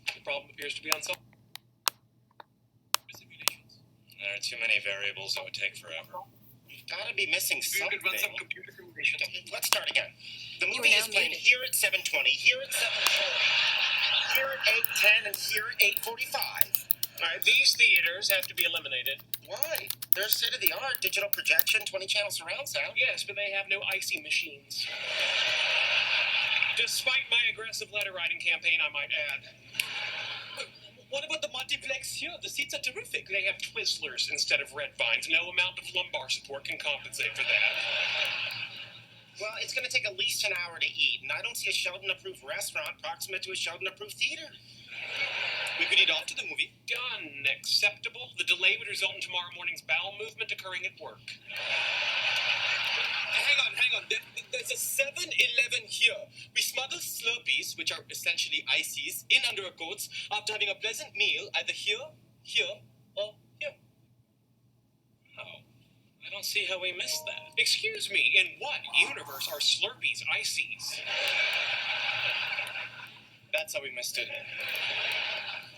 The problem appears to be unsolved. Simulations. There are too many variables. It would take forever. You've got to be missing something. You could run some computer simulations. Let's start again. The movie is playing here at 7:20, here at 7:40, here at 8:10, and here at 8:45. All right, these theaters have to be eliminated. Why? They're state-of-the-art digital projection, 20-channel surround sound. Yes, but they have no icy machines. Despite my aggressive letter writing campaign, I might add. What about the multiplex here? The seats are terrific. They have Twizzlers instead of red vines. No amount of lumbar support can compensate for that. Well, it's going to take at least an hour to eat, and I don't see a Sheldon-approved restaurant proximate to a Sheldon-approved theater. We could eat off to the movie. Done. Acceptable. The delay would result in tomorrow morning's bowel movement occurring at work. Hang on. There's a 7-Eleven here. We smuggle Slurpees, which are essentially ices, in under our coats after having a pleasant meal either here, or here. Oh, I don't see how we missed that. Excuse me, in what universe are Slurpees ices? That's how we missed it.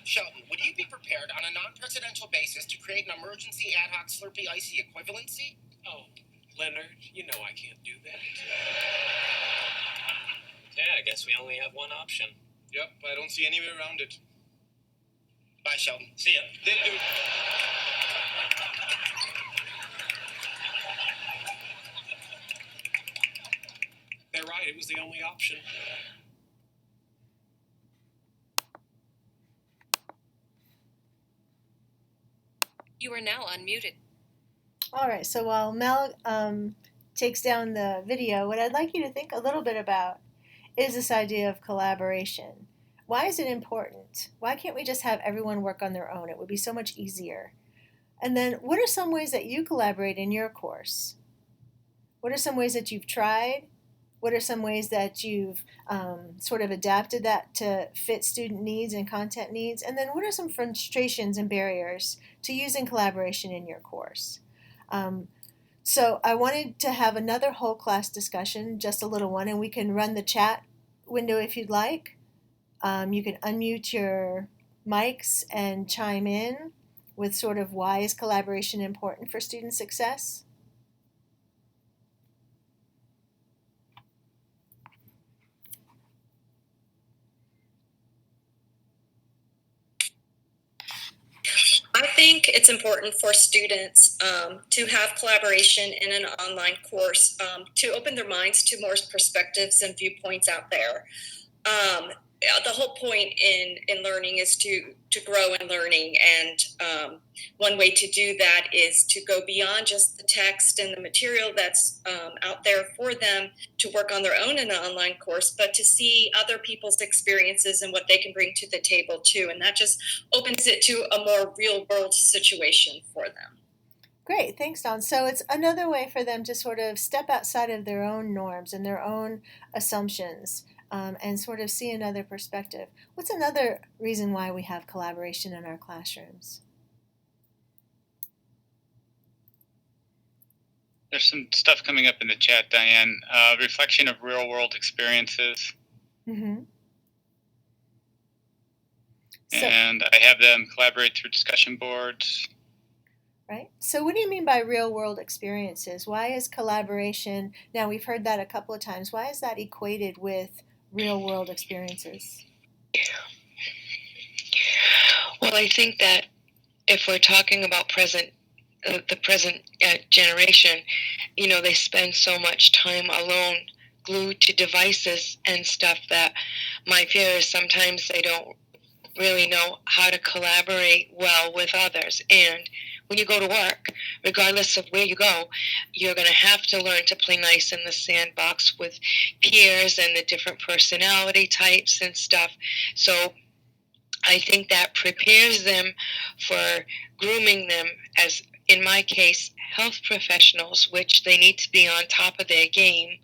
Sheldon, would you be prepared on a non-presidential basis to create an emergency ad hoc Slurpee icy equivalency? Oh, Leonard, you know I can't do that. Yeah, I guess we only have one option. Yep, I don't see any way around it. Bye, Sheldon. See ya. Didn't do it. They're right, it was the only option. You are now unmuted. All right, so while Mel takes down the video, what I'd like you to think a little bit about is this idea of collaboration. Why is it important? Why can't we just have everyone work on their own? It would be so much easier. And then what are some ways that you collaborate in your course? What are some ways that you've tried? What are some ways that you've sort of adapted that to fit student needs and content needs? And then what are some frustrations and barriers to using collaboration in your course? So I wanted to have another whole class discussion, just a little one, and we can run the chat window if you'd like. You can unmute your mics and chime in with sort of why is collaboration important for student success. I think it's important for students to have collaboration in an online course to open their minds to more perspectives and viewpoints out there. The whole point in learning is to grow in learning, and one way to do that is to go beyond just the text and the material that's out there for them to work on their own in an online course, but to see other people's experiences and what they can bring to the table too, and that just opens it to a more real world situation for them. Great, thanks, Dawn. So it's another way for them to sort of step outside of their own norms and their own assumptions, and sort of see another perspective. What's another reason why we have collaboration in our classrooms? There's some stuff coming up in the chat, Diane. Reflection of real world experiences. Mm-hmm. And I have them collaborate through discussion boards. Right. So what do you mean by real world experiences? Why is collaboration, now we've heard that a couple of times, why is that equated with real world experiences? Well, I think that if we're talking about the present generation, they spend so much time alone, glued to devices and stuff, that my fear is sometimes they don't really know how to collaborate well with others. And when you go to work, regardless of where you go, you're going to have to learn to play nice in the sandbox with peers and the different personality types and stuff. So I think that prepares them for grooming them as, in my case, health professionals, which they need to be on top of their game,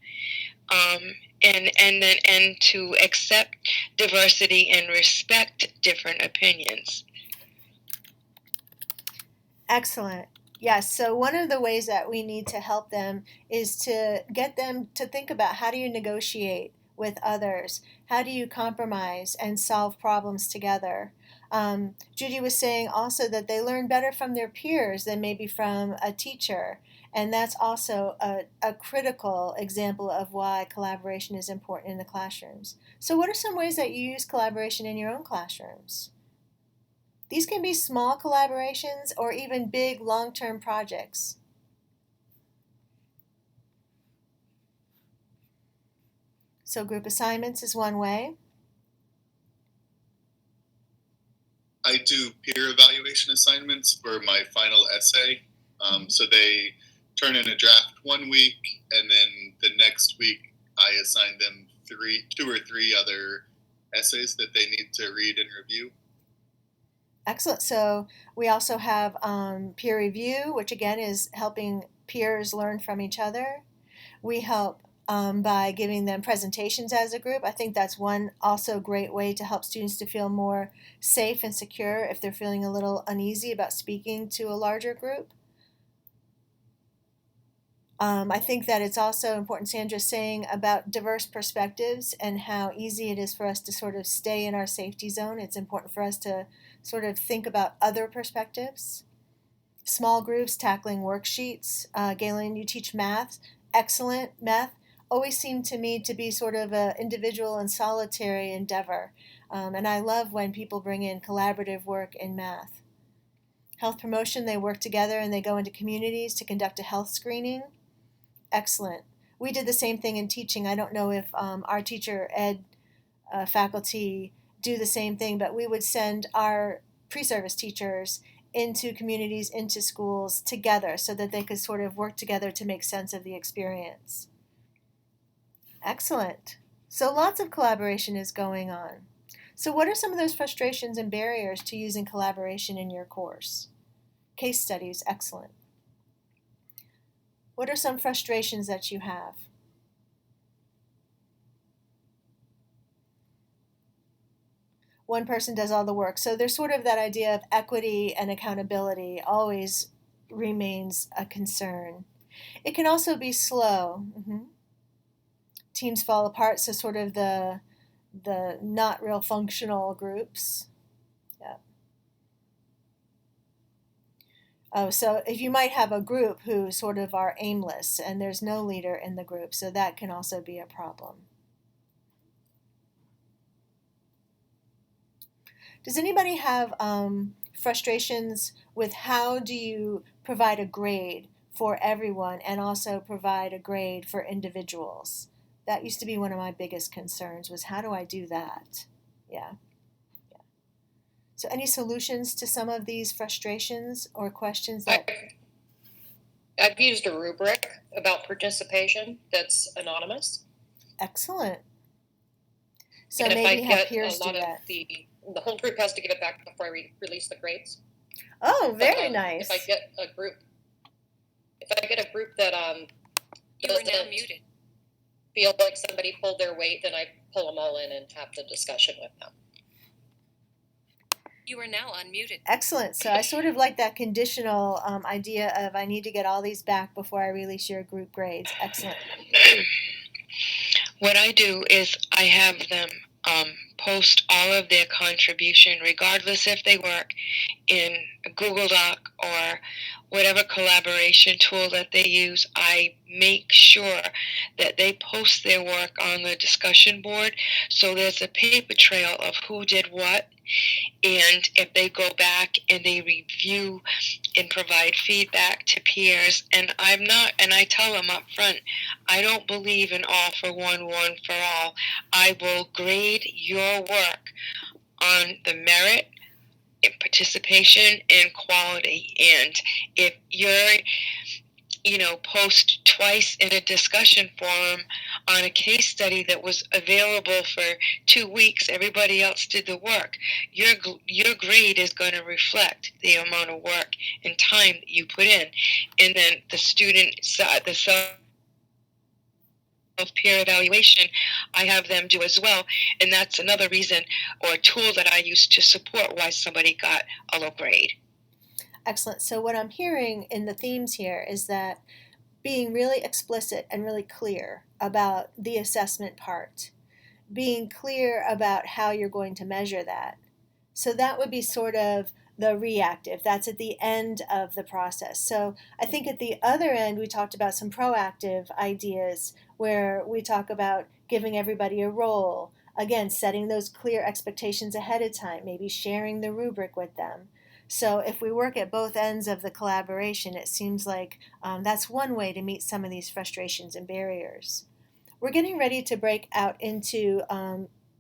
and to accept diversity and respect different opinions. Excellent. Yes, so one of the ways that we need to help them is to get them to think about, how do you negotiate with others? How do you compromise and solve problems together? Judy was saying also that they learn better from their peers than maybe from a teacher. And that's also a critical example of why collaboration is important in the classrooms. So what are some ways that you use collaboration in your own classrooms? These can be small collaborations or even big long-term projects. So group assignments is one way. I do peer evaluation assignments for my final essay. So they turn in a draft 1 week, and then the next week I assign them 2 or 3 other essays that they need to read and review. Excellent. So we also have peer review, which again is helping peers learn from each other. We help by giving them presentations as a group. I think that's one also great way to help students to feel more safe and secure if they're feeling a little uneasy about speaking to a larger group. I think that it's also important, Sandra, saying about diverse perspectives and how easy it is for us to sort of stay in our safety zone. It's important for us to sort of think about other perspectives. Small groups tackling worksheets. Galen, you teach math. Excellent. Math always seemed to me to be sort of an individual and solitary endeavor. And I love when people bring in collaborative work in math. Health promotion, they work together and they go into communities to conduct a health screening. Excellent. We did the same thing in teaching. I don't know if our teacher ed faculty do the same thing, but we would send our pre-service teachers into communities, into schools together so that they could sort of work together to make sense of the experience. Excellent. So lots of collaboration is going on. So what are some of those frustrations and barriers to using collaboration in your course? Case studies, excellent. What are some frustrations that you have? One person does all the work. So there's sort of that idea of equity and accountability always remains a concern. It can also be slow. Teams fall apart, so sort of the not real functional groups. Yeah. Oh, so if you might have a group who sort of are aimless and there's no leader in the group, so that can also be a problem. Does anybody have frustrations with how do you provide a grade for everyone and also provide a grade for individuals? That used to be one of my biggest concerns, was how do I do that? Yeah. So any solutions to some of these frustrations or questions that... I've used a rubric about participation that's anonymous. Excellent. So and maybe if I have get peers a lot do of that. The whole group has to give it back before I release the grades. Oh, very nice. If I get a group that You are now muted. feel like somebody pulled their weight, then I pull them all in and have the discussion with them. You are now unmuted. Excellent. So I sort of like that conditional idea of I need to get all these back before I release your group grades. Excellent. What I do is I have them post all of their contribution, regardless if they work in Google Doc or whatever collaboration tool that they use. I make sure that they post their work on the discussion board, so there's a paper trail of who did what. And if they go back and they review and provide feedback to peers, and I tell them up front, I don't believe in all for one for all. I will grade your work on the merit, participation, and quality. And if you're post twice in a discussion forum on a case study that was available for 2 weeks, everybody else did the work, your grade is going to reflect the amount of work and time that you put in. And then the self-peer evaluation, I have them do as well. And that's another reason or tool that I use to support why somebody got a low grade. Excellent. So what I'm hearing in the themes here is that being really explicit and really clear about the assessment part, being clear about how you're going to measure that. So that would be sort of the reactive. That's at the end of the process. So I think at the other end, we talked about some proactive ideas where we talk about giving everybody a role. Again, setting those clear expectations ahead of time, maybe sharing the rubric with them. So if we work at both ends of the collaboration, it seems like that's one way to meet some of these frustrations and barriers. We're getting ready to break out into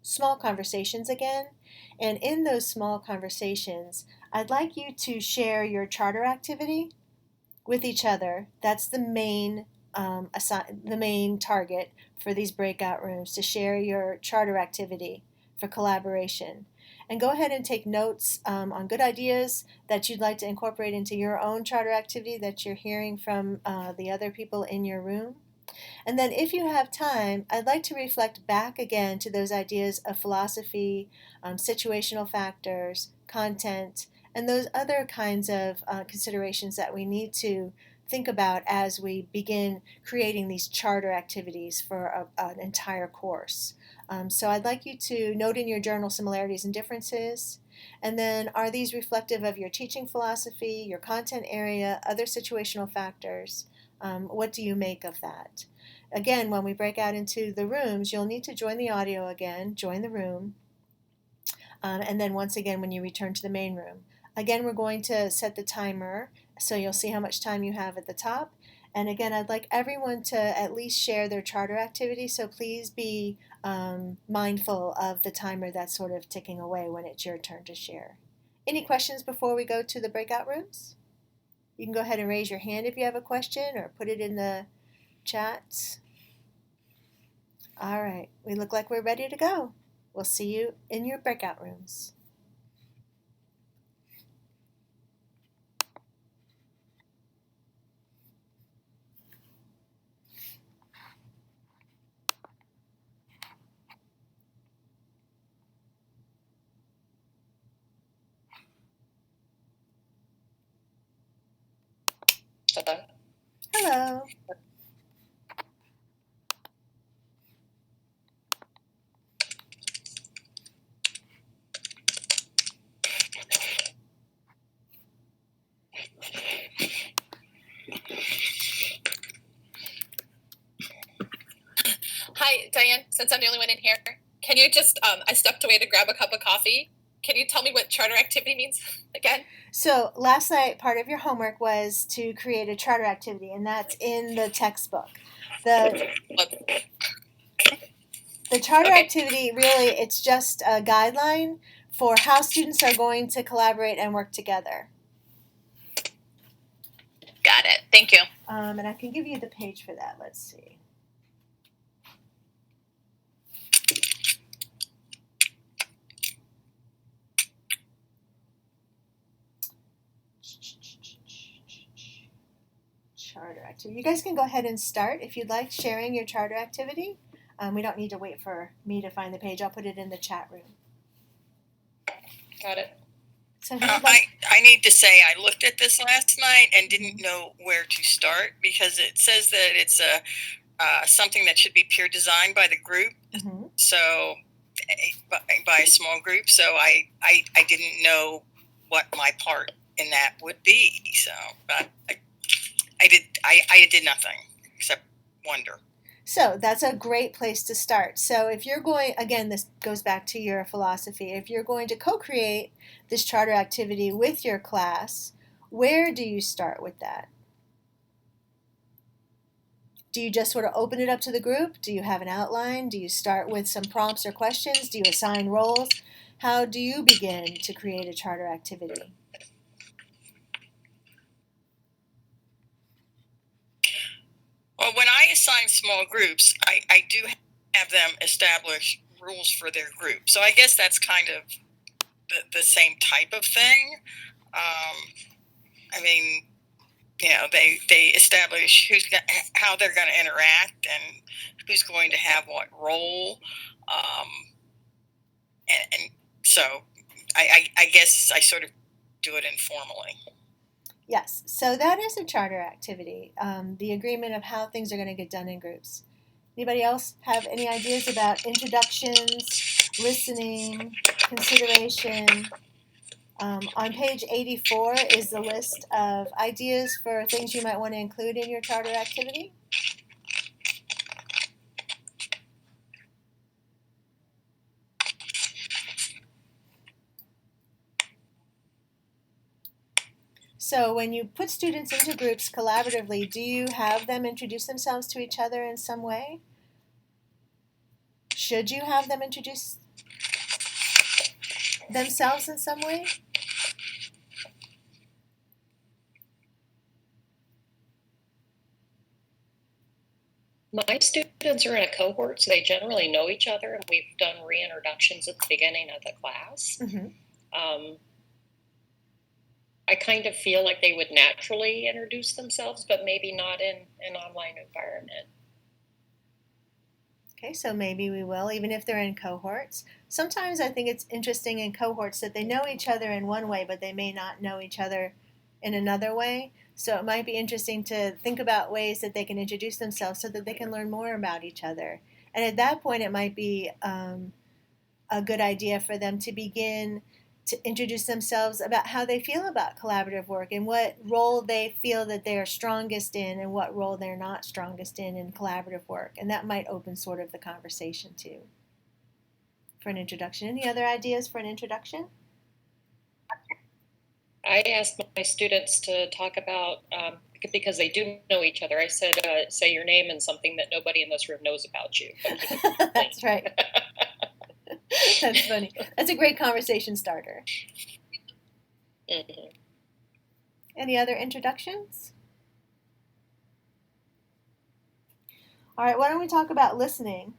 small conversations again. And in those small conversations, I'd like you to share your charter activity with each other. That's the main target for these breakout rooms, to share your charter activity for collaboration. And go ahead and take notes on good ideas that you'd like to incorporate into your own charter activity that you're hearing from the other people in your room. And then if you have time, I'd like to reflect back again to those ideas of philosophy, situational factors, content, and those other kinds of considerations that we need to think about as we begin creating these charter activities for an entire course. So I'd like you to note in your journal similarities and differences. And then, are these reflective of your teaching philosophy, your content area, other situational factors? What do you make of that? Again, when we break out into the rooms, you'll need to join the audio again, join the room, and then once again when you return to the main room. Again, we're going to set the timer, so you'll see how much time you have at the top. And again, I'd like everyone to at least share their charter activity, so please be mindful of the timer that's sort of ticking away when it's your turn to share. Any questions before we go to the breakout rooms? You can go ahead and raise your hand if you have a question, or put it in the chat. All right, we look like we're ready to go. We'll see you in your breakout rooms. Hello. Hi, Diane. Since I'm the only one in here, can you just, I stepped away to grab a cup of coffee. Can you tell me what charter activity means again? So last night, part of your homework was to create a charter activity, and that's in the textbook. the charter Okay. activity, really, it's just a guideline for how students are going to collaborate and work together. Got it. Thank you. And I can give you the page for that. Let's see. Charter activity. You guys can go ahead and start if you'd like sharing your charter activity. We don't need to wait for me to find the page. I'll put it in the chat room. Got it. So who would like? I need to say I looked at this last night and didn't know where to start because it says that it's something that should be peer designed by the group. Mm-hmm. So by a small group. So I didn't know what my part in that would be. So but I did nothing except wonder. So that's a great place to start. So if you're going, again, this goes back to your philosophy. If you're going to co-create this charter activity with your class, where do you start with that? Do you just sort of open it up to the group? Do you have an outline? Do you start with some prompts or questions? Do you assign roles? How do you begin to create a charter activity? Well, when I assign small groups, I do have them establish rules for their group. So I guess that's kind of the same type of thing. I mean, you know, they establish how they're going to interact and who's going to have what role. And so I guess I sort of do it informally. Yes, so that is a charter activity, the agreement of how things are going to get done in groups. Anybody else have any ideas about introductions, listening, consideration? On page 84 is the list of ideas for things you might want to include in your charter activity. So when you put students into groups collaboratively, do you have them introduce themselves to each other in some way? Should you have them introduce themselves in some way? My students are in a cohort, so they generally know each other, and we've done reintroductions at the beginning of the class. Mm-hmm. I kind of feel like they would naturally introduce themselves, but maybe not in an online environment. Okay, so maybe we will, even if they're in cohorts. Sometimes I think it's interesting in cohorts that they know each other in one way, but they may not know each other in another way. So it might be interesting to think about ways that they can introduce themselves so that they can learn more about each other. And at that point, it might be a good idea for them to begin to introduce themselves about how they feel about collaborative work and what role they feel that they're strongest in and what role they're not strongest in collaborative work. And that might open sort of the conversation too for an introduction. Any other ideas for an introduction? I asked my students to talk about, because they do know each other, I said, say your name and something that nobody in this room knows about you. That's right. That's funny. That's a great conversation starter. Mm-hmm. Any other introductions? All right, why don't we talk about listening?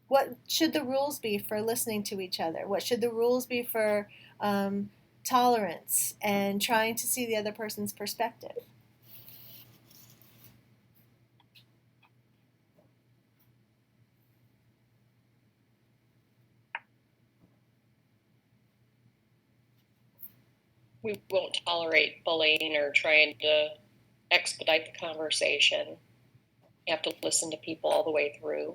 What should the rules be for listening to each other? What should the rules be for tolerance and trying to see the other person's perspective? We won't tolerate bullying or trying to expedite the conversation. You have to listen to people all the way through.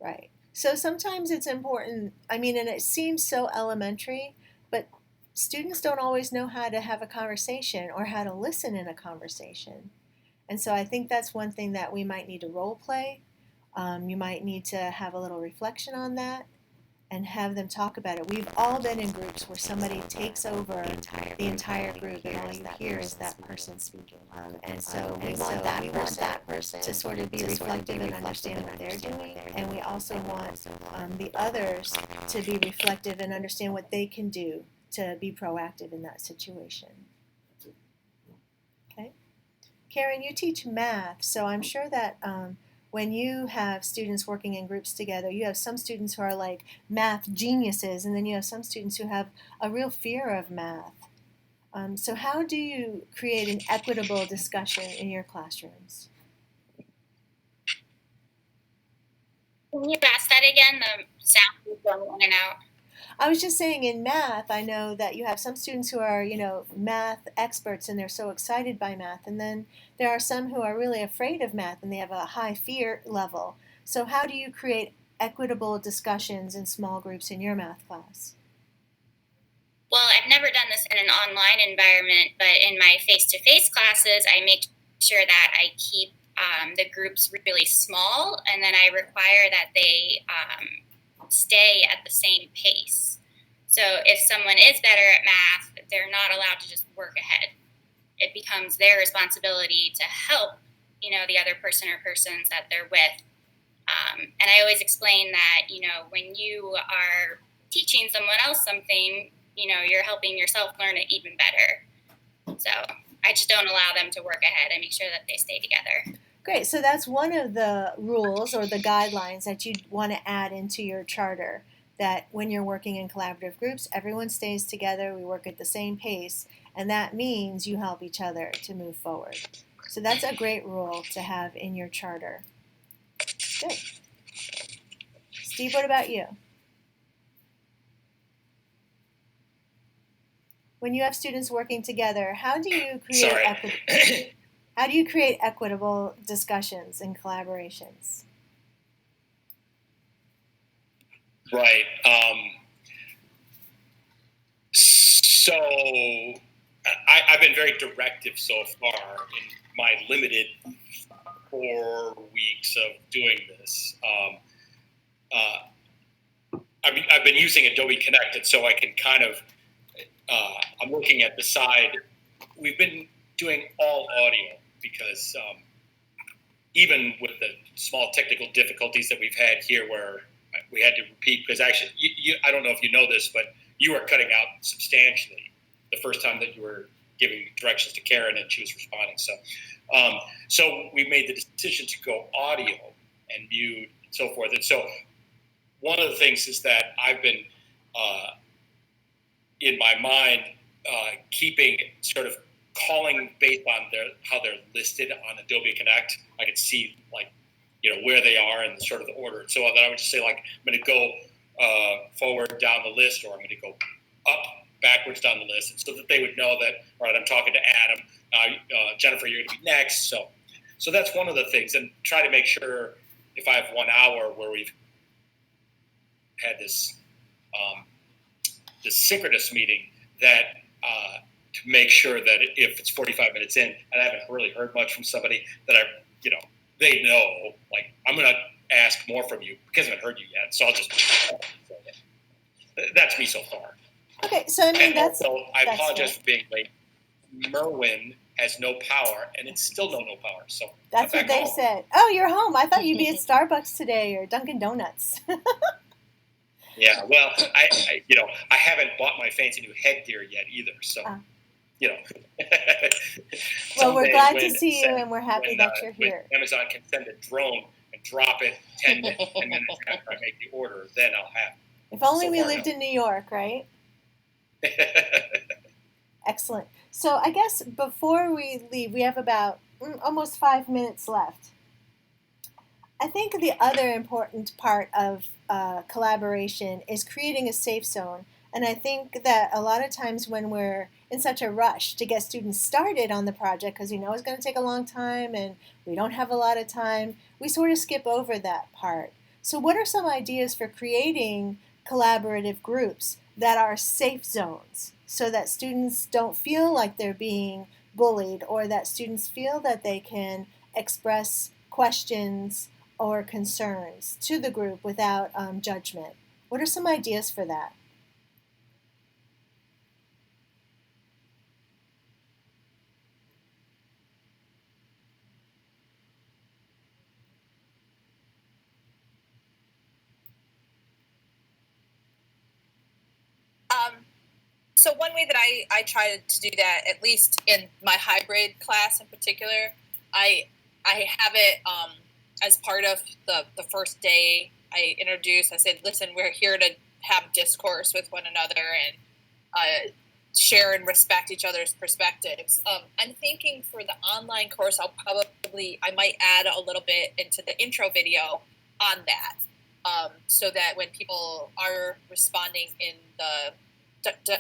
Right. So sometimes it's important, I mean, and it seems so elementary, but students don't always know how to have a conversation or how to listen in a conversation. And so I think that's one thing that we might need to role play. You might need to have a little reflection on that. and have them talk about it. We've all been in groups where somebody takes over the entire group and all you hear is that person speaking. And so we want that person to sort of be reflective and understand what they're doing. And we also want the others to be reflective and understand what they can do to be proactive in that situation. Okay? Karen, you teach math, so I'm sure that when you have students working in groups together, you have some students who are like math geniuses, and then you have some students who have a real fear of math. So how do you create an equitable discussion in your classrooms? Can you ask that again? The sound was going in and out. I was just saying in math, I know that you have some students who are, math experts and they're so excited by math. And then there are some who are really afraid of math and they have a high fear level. So how do you create equitable discussions in small groups in your math class? Well, I've never done this in an online environment, but in my face-to-face classes, I make sure that I keep the groups really small, and then I require that they stay at the same pace. So if someone is better at math, they're not allowed to just work ahead. It becomes their responsibility to help, the other person or persons that they're with. And I always explain that, when you are teaching someone else something, you're helping yourself learn it even better. So I just don't allow them to work ahead. I make sure that they stay together. Great. So that's one of the rules or the guidelines that you want to add into your charter, that when you're working in collaborative groups, everyone stays together, we work at the same pace, and that means you help each other to move forward. So that's a great rule to have in your charter. Good. Steve, what about you? When you have students working together, how do you create equitable discussions and collaborations? Right. So I've been very directive so far in my limited 4 weeks of doing this. I've been using Adobe Connect, so I can kind of, I'm looking at the side. We've been doing all audio because even with the small technical difficulties that we've had here where we had to repeat, because actually, I don't know if you know this, but you were cutting out substantially the first time that you were giving directions to Karen and she was responding. So we made the decision to go audio and mute and so forth. And so one of the things is that I've been, in my mind, keeping sort of calling based on how they're listed on Adobe Connect. I can see where they are and sort of the order. So then I would just say I'm going to go forward down the list, or I'm going to go up backwards down the list, and so that they would know that, all right, I'm talking to Adam, Jennifer, you're going to be next. So that's one of the things, and try to make sure if I have 1 hour where we've had this synchronous meeting, that to make sure that if it's 45 minutes in and I haven't really heard much from somebody, that they know, I'm going to ask more from you because I haven't heard you yet. So I'll just, that's me so far. Okay, so I apologize for being late. Merwin has no power, and it's still no power. So that's what they said. Oh, you're home. I thought you'd be at Starbucks today or Dunkin' Donuts. Yeah, well, I haven't bought my fancy new headgear yet either. So, Well, we're glad to see you, and we're happy that you're here. When Amazon can send a drone and drop it 10 minutes after I make the order, then I'll have it. If only we lived in New York, right? Excellent. So I guess before we leave, we have about almost 5 minutes left. I think the other important part of collaboration is creating a safe zone. And I think that a lot of times when we're in such a rush to get students started on the project, because it's going to take a long time and we don't have a lot of time, we sort of skip over that part. So what are some ideas for creating collaborative groups that are safe zones so that students don't feel like they're being bullied, or that students feel that they can express questions or concerns to the group without judgment? What are some ideas for that? So one way that I try to do that, at least in my hybrid class in particular, I have it as part of the first day. I said, listen, we're here to have discourse with one another and share and respect each other's perspectives. I'm thinking for the online course, I might add a little bit into the intro video on that, so that when people are responding in the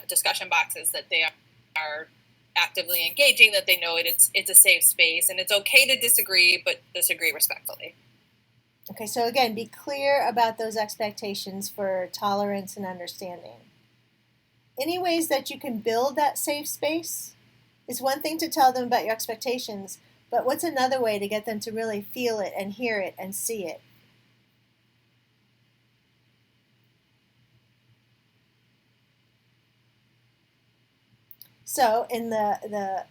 discussion boxes, that they are actively engaging, that they know it's a safe space, and it's okay to disagree, but disagree respectfully. Okay, so again, be clear about those expectations for tolerance and understanding. Any ways that you can build that safe space? It's one thing to tell them about your expectations, but what's another way to get them to really feel it and hear it and see it? So in the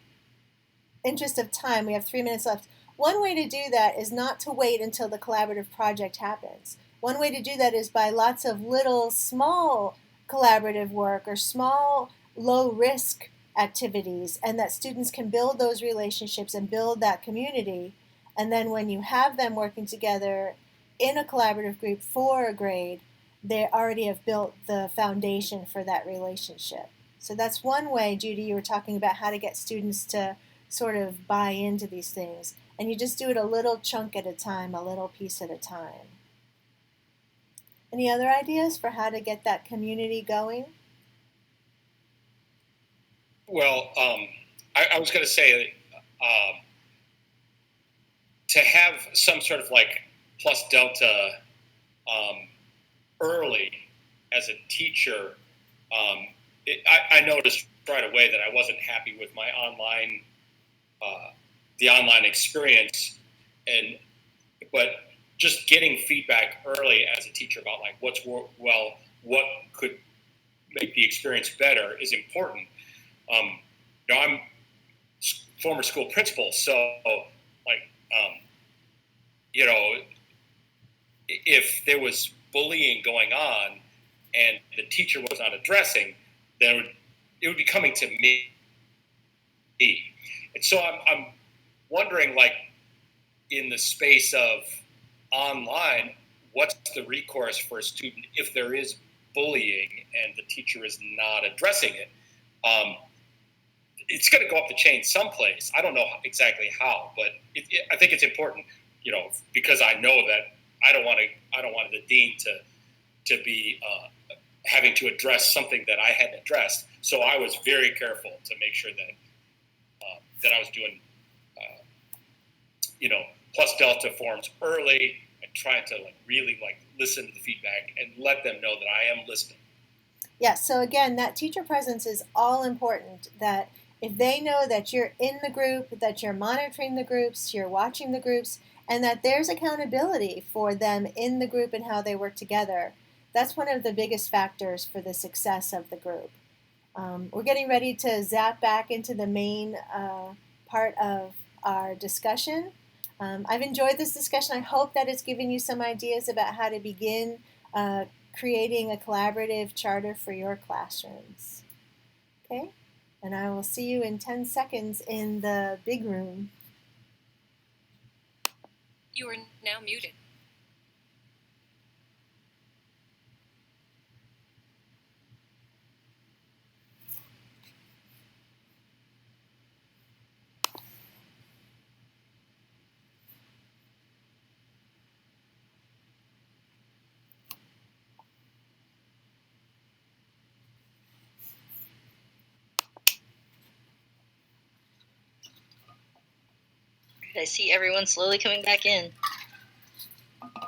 interest of time, we have 3 minutes left. One way to do that is not to wait until the collaborative project happens. One way to do that is by lots of little small collaborative work or small low risk activities, and that students can build those relationships and build that community. And then when you have them working together in a collaborative group for a grade, they already have built the foundation for that relationship. So that's one way, Judy, you were talking about how to get students to sort of buy into these things. And you just do it a little chunk at a time, a little piece at a time. Any other ideas for how to get that community going? Well, I was going to say to have some sort of like plus delta early as a teacher, I noticed right away that I wasn't happy with my online, the online experience, but just getting feedback early as a teacher about like what could make the experience better is important. I'm former school principal, so like if there was bullying going on and the teacher was not addressing, then it would be coming to me. And so I'm wondering, like, in the space of online, what's the recourse for a student if there is bullying and the teacher is not addressing it? It's going to go up the chain someplace. I don't know exactly how, but I think it's important, because I know that I don't want the dean to be having to address something that I hadn't addressed. So I was very careful to make sure that I was doing, plus delta forms early and trying to really listen to the feedback and let them know that I am listening. Yeah, so again, that teacher presence is all important, that if they know that you're in the group, that you're monitoring the groups, you're watching the groups, and that there's accountability for them in the group and how they work together, that's one of the biggest factors for the success of the group. We're getting ready to zap back into the main part of our discussion. I've enjoyed this discussion. I hope that it's given you some ideas about how to begin creating a collaborative charter for your classrooms. Okay, and I will see you in 10 seconds in the big room. You are now muted. I see everyone slowly coming back in.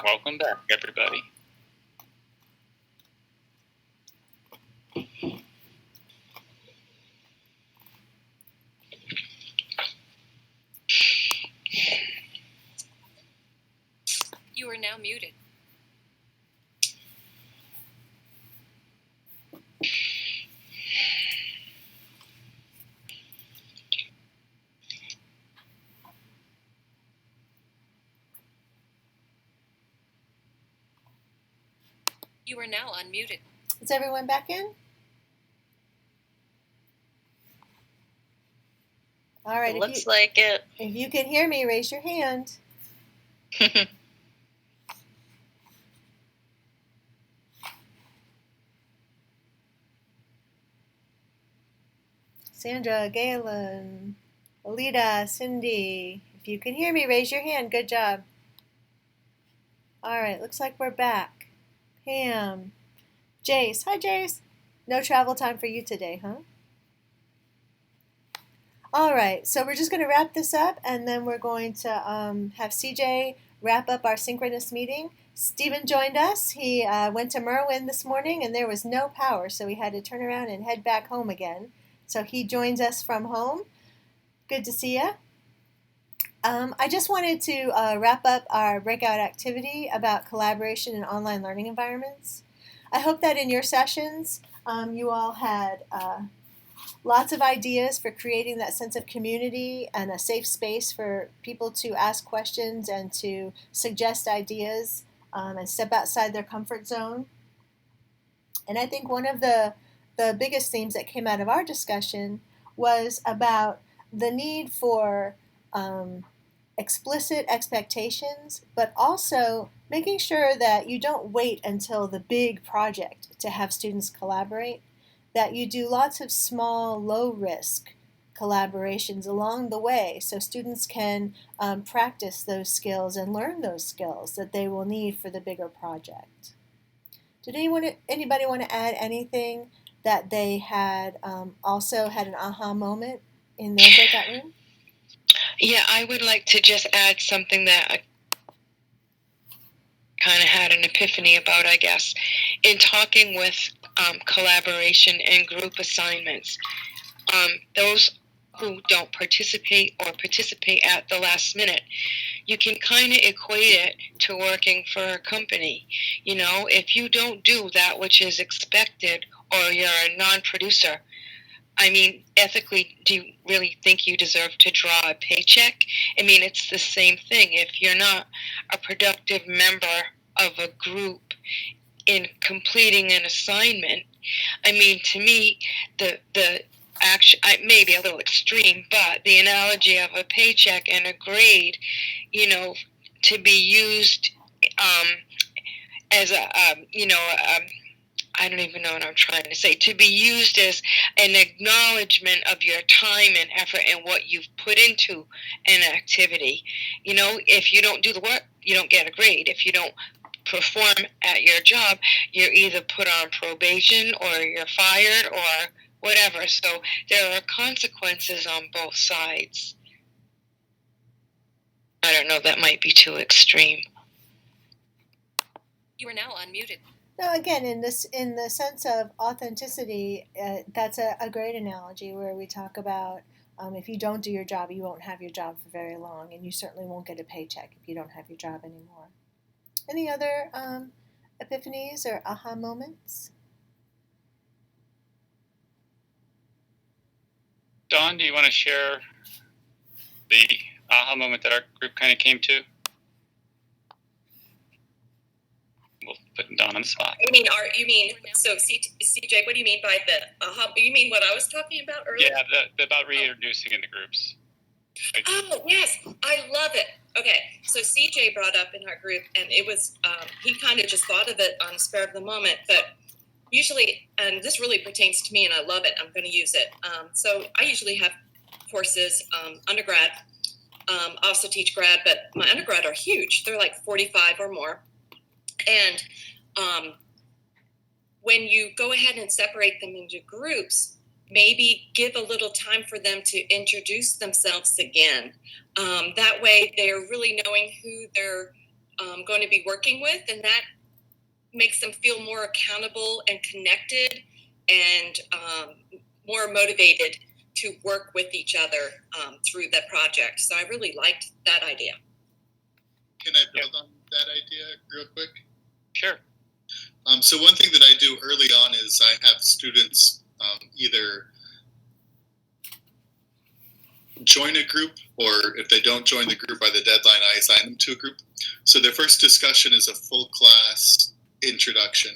Welcome back, everybody. You are now muted. You are now unmuted. Is everyone back in? All right. It looks like it. If you can hear me, raise your hand. Sandra, Galen, Alita, Cindy. If you can hear me, raise your hand. Good job. All right. Looks like we're back. Pam. Jace. Hi, Jace. No travel time for you today, huh? All right, so we're just going to wrap this up, and then we're going to have CJ wrap up our synchronous meeting. Stephen joined us. He went to Merwin this morning, and there was no power, so we had to turn around and head back home again. So he joins us from home. Good to see you. I just wanted to wrap up our breakout activity about collaboration in online learning environments. I hope that in your sessions, you all had lots of ideas for creating that sense of community and a safe space for people to ask questions and to suggest ideas and step outside their comfort zone. And I think one of the biggest themes that came out of our discussion was about the need for explicit expectations, but also making sure that you don't wait until the big project to have students collaborate, that you do lots of small, low-risk collaborations along the way so students can practice those skills and learn those skills that they will need for the bigger project. Did anybody want to add anything that they had also had an aha moment in their breakout room? Yeah, I would like to just add something that I kind of had an epiphany about, I guess. In talking with collaboration and group assignments, those who don't participate or participate at the last minute, you can kind of equate it to working for a company. You know, if you don't do that which is expected or you're a non-producer, I mean, ethically, do you really think you deserve to draw a paycheck? I mean, it's the same thing. If you're not a productive member of a group in completing an assignment, I mean, to me, the action, may be a little extreme, but the analogy of a paycheck and a grade, you know, to be used as a, I don't even know what I'm trying to say, to be used as an acknowledgement of your time and effort and what you've put into an activity. You know, if you don't do the work, you don't get a grade. If you don't perform at your job, you're either put on probation or you're fired or whatever. So there are consequences on both sides. I don't know, that might be too extreme. You are now unmuted. No, again, in the sense of authenticity, that's a great analogy where we talk about if you don't do your job, you won't have your job for very long, and you certainly won't get a paycheck if you don't have your job anymore. Any other epiphanies or aha moments? Dawn, do you want to share the aha moment that our group kind of came to? We'll put Dawn on the spot. So CJ, what do you mean by the aha? You mean what I was talking about earlier? Yeah, about reintroducing in the groups. Oh, yes, I love it. Okay, so CJ brought up in our group, and it was, he kind of just thought of it on the spur of the moment, but usually, and this really pertains to me, and I love it, I'm going to use it. So I usually have courses, undergrad, I also teach grad, but my undergrad are huge. They're like 45 or more. And when you go ahead and separate them into groups, maybe give a little time for them to introduce themselves again. That way they're really knowing who they're going to be working with, and that makes them feel more accountable and connected and more motivated to work with each other through the project. So I really liked that idea. Can I build on that idea real quick? Sure. So one thing that I do early on is I have students either join a group, or if they don't join the group by the deadline, I assign them to a group. So their first discussion is a full class introduction.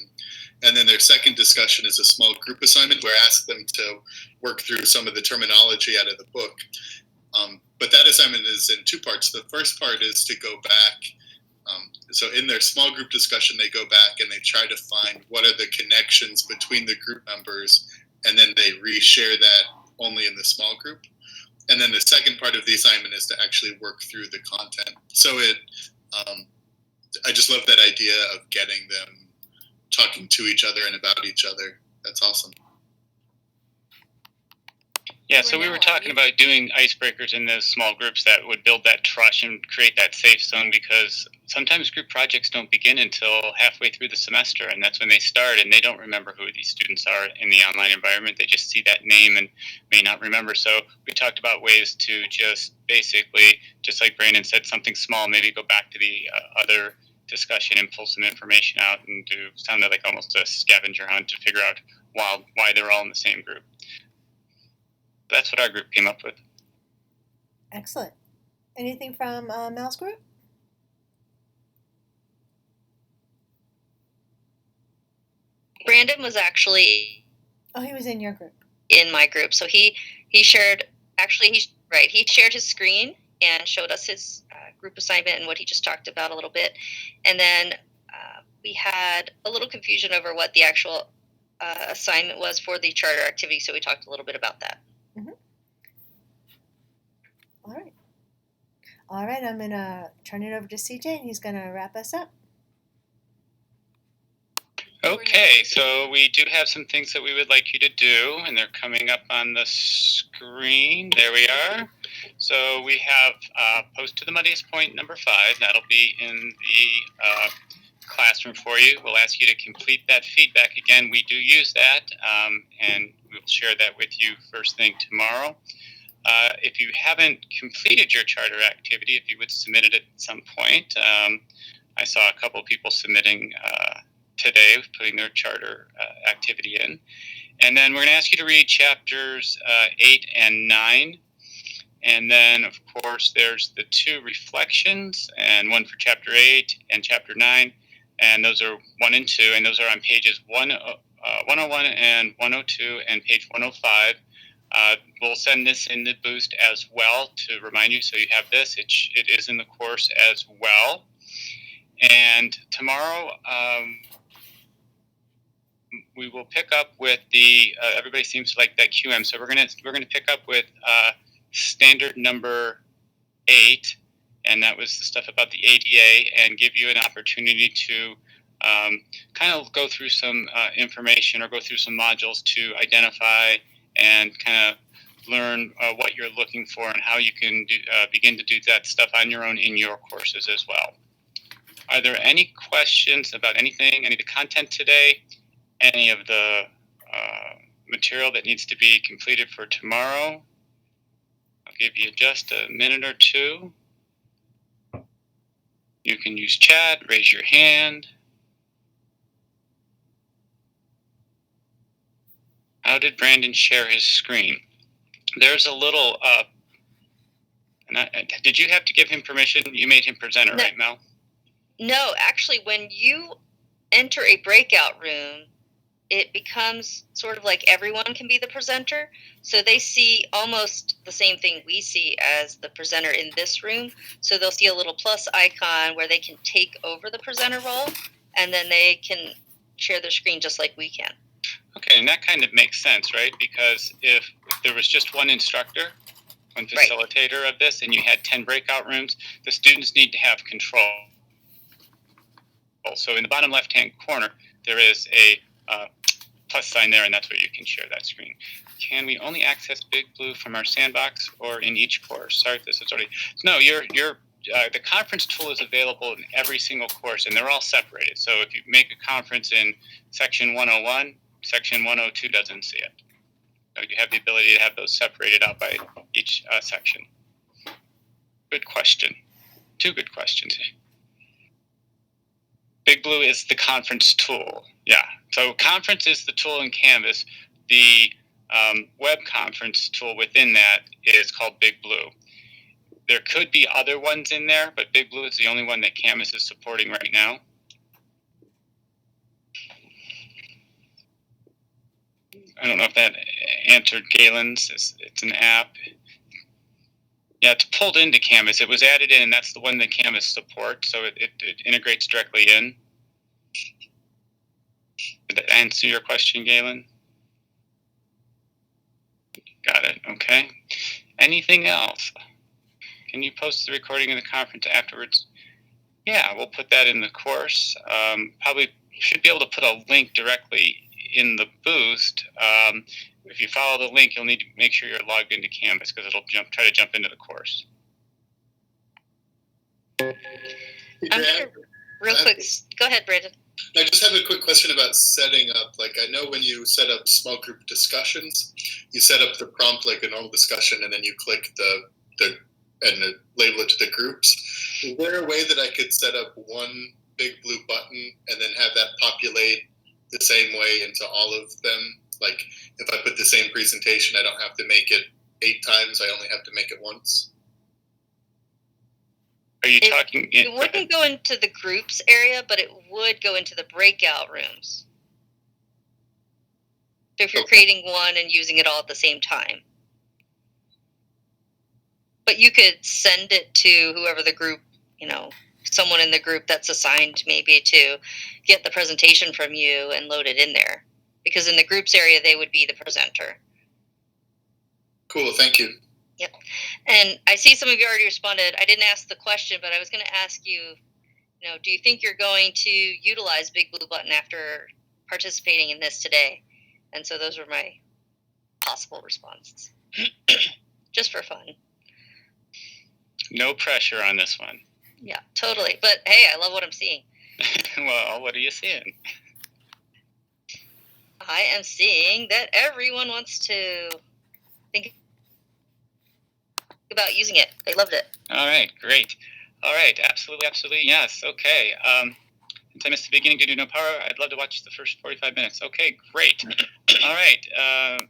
And then their second discussion is a small group assignment where I ask them to work through some of the terminology out of the book. But that assignment is in two parts. The first part is to go back. So in their small group discussion, they go back and they try to find what are the connections between the group members, and then they reshare that only in the small group. And then the second part of the assignment is to actually work through the content. So I just love that idea of getting them talking to each other and about each other. That's awesome. Yeah, so we were talking about doing icebreakers in those small groups that would build that trust and create that safe zone, because sometimes group projects don't begin until halfway through the semester, and that's when they start, and they don't remember who these students are in the online environment. They just see that name and may not remember. So we talked about ways to just basically, just like Brandon said, something small, maybe go back to the other discussion and pull some information out and do sounded like almost a scavenger hunt to figure out why they're all in the same group. That's what our group came up with. Excellent. Anything from Mel's group? Brandon was actually he was in your group. In my group, so he shared. Actually, he shared his screen and showed us his group assignment and what he just talked about a little bit, and then we had a little confusion over what the actual assignment was for the charter activity. So we talked a little bit about that. Mm-hmm. All right, I'm going to turn it over to CJ, and he's going to wrap us up. Okay, so we do have some things that we would like you to do, and they're coming up on the screen. There we are. So we have Post to the Muddiest Point number 5. That'll be in the classroom for you. We'll ask you to complete that feedback again. We do use that, and we'll share that with you first thing tomorrow. If you haven't completed your charter activity, if you would submit it at some point, I saw a couple people submitting today, putting their charter activity in. And then we're going to ask you to read chapters 8 and 9. And then, of course, there's the 2 reflections, and one for chapter 8 and chapter 9. And those are 1 and 2, and those are on pages 101 and 102 and page 105. We'll send this in the boost as well to remind you, so you have this. It is in the course as well. And tomorrow we will pick up with the everybody seems to like that QM, so we're gonna pick up with standard number 8, and that was the stuff about the ADA, and give you an opportunity to kind of go through some information or go through some modules to identify and kind of learn what you're looking for and how you can begin to do that stuff on your own in your courses as well. Are there any questions about anything, any of the content today, any of the material that needs to be completed for tomorrow? I'll give you just a minute or two. You can use chat, raise your hand. How did Brandon share his screen? There's a little, did you have to give him permission? You made him presenter, right, Mel? No, actually, when you enter a breakout room, it becomes sort of like everyone can be the presenter. So they see almost the same thing we see as the presenter in this room. So they'll see a little plus icon where they can take over the presenter role, and then they can share their screen just like we can. Okay, and that kind of makes sense, right? Because if there was just one instructor, one facilitator of this, and you had 10 breakout rooms, the students need to have control. So in the bottom left-hand corner, there is a plus sign there, and that's where you can share that screen. Can we only access Big Blue from our sandbox or in each course? Sorry if this is already... No, the conference tool is available in every single course, and they're all separated. So if you make a conference in section 101, section 102 doesn't see it. So you have the ability to have those separated out by each section. Good question. 2 good questions. Big Blue is the conference tool. Yeah. So conference is the tool in Canvas. The web conference tool within that is called Big Blue. There could be other ones in there, but Big Blue is the only one that Canvas is supporting right now. I don't know if that answered Galen's. It's an app. Yeah, it's pulled into Canvas. It was added in, and that's the one that Canvas supports, so it integrates directly in. Did that answer your question, Galen? Got it. Okay. Anything else? Can you post the recording of the conference afterwards? Yeah, we'll put that in the course. Probably should be able to put a link directly in the boost. If you follow the link, you'll need to make sure you're logged into Canvas because it'll try to jump into the course. I'm sure. Real quick, go ahead, Brandon. I just have a quick question about setting up. Like, I know when you set up small group discussions, you set up the prompt like a normal discussion, and then you click the label it to the groups. Is there a way that I could set up one big blue button and then have that populate the same way into all of them? Like, if I put the same presentation, I don't have to make it 8 times. I only have to make it once. Are you talking? It wouldn't go into the groups area, but it would go into the breakout rooms. So if you're creating one and using it all at the same time. But you could send it to whoever the group, someone in the group that's assigned maybe to get the presentation from you and load it in there. Because in the groups area, they would be the presenter. Cool, thank you. Yep. And I see some of you already responded. I didn't ask the question, but I was going to ask you, do you think you're going to utilize Big Blue Button after participating in this today? And so those were my possible responses. Just for fun. No pressure on this one. Yeah, totally. But hey, I love what I'm seeing. Well, what are you seeing? I am seeing that everyone wants to think about using it. They loved it. All right, great. All right, absolutely, yes. Okay. Since I missed the beginning due to no power, I'd love to watch the first 45 minutes. Okay, great. All right.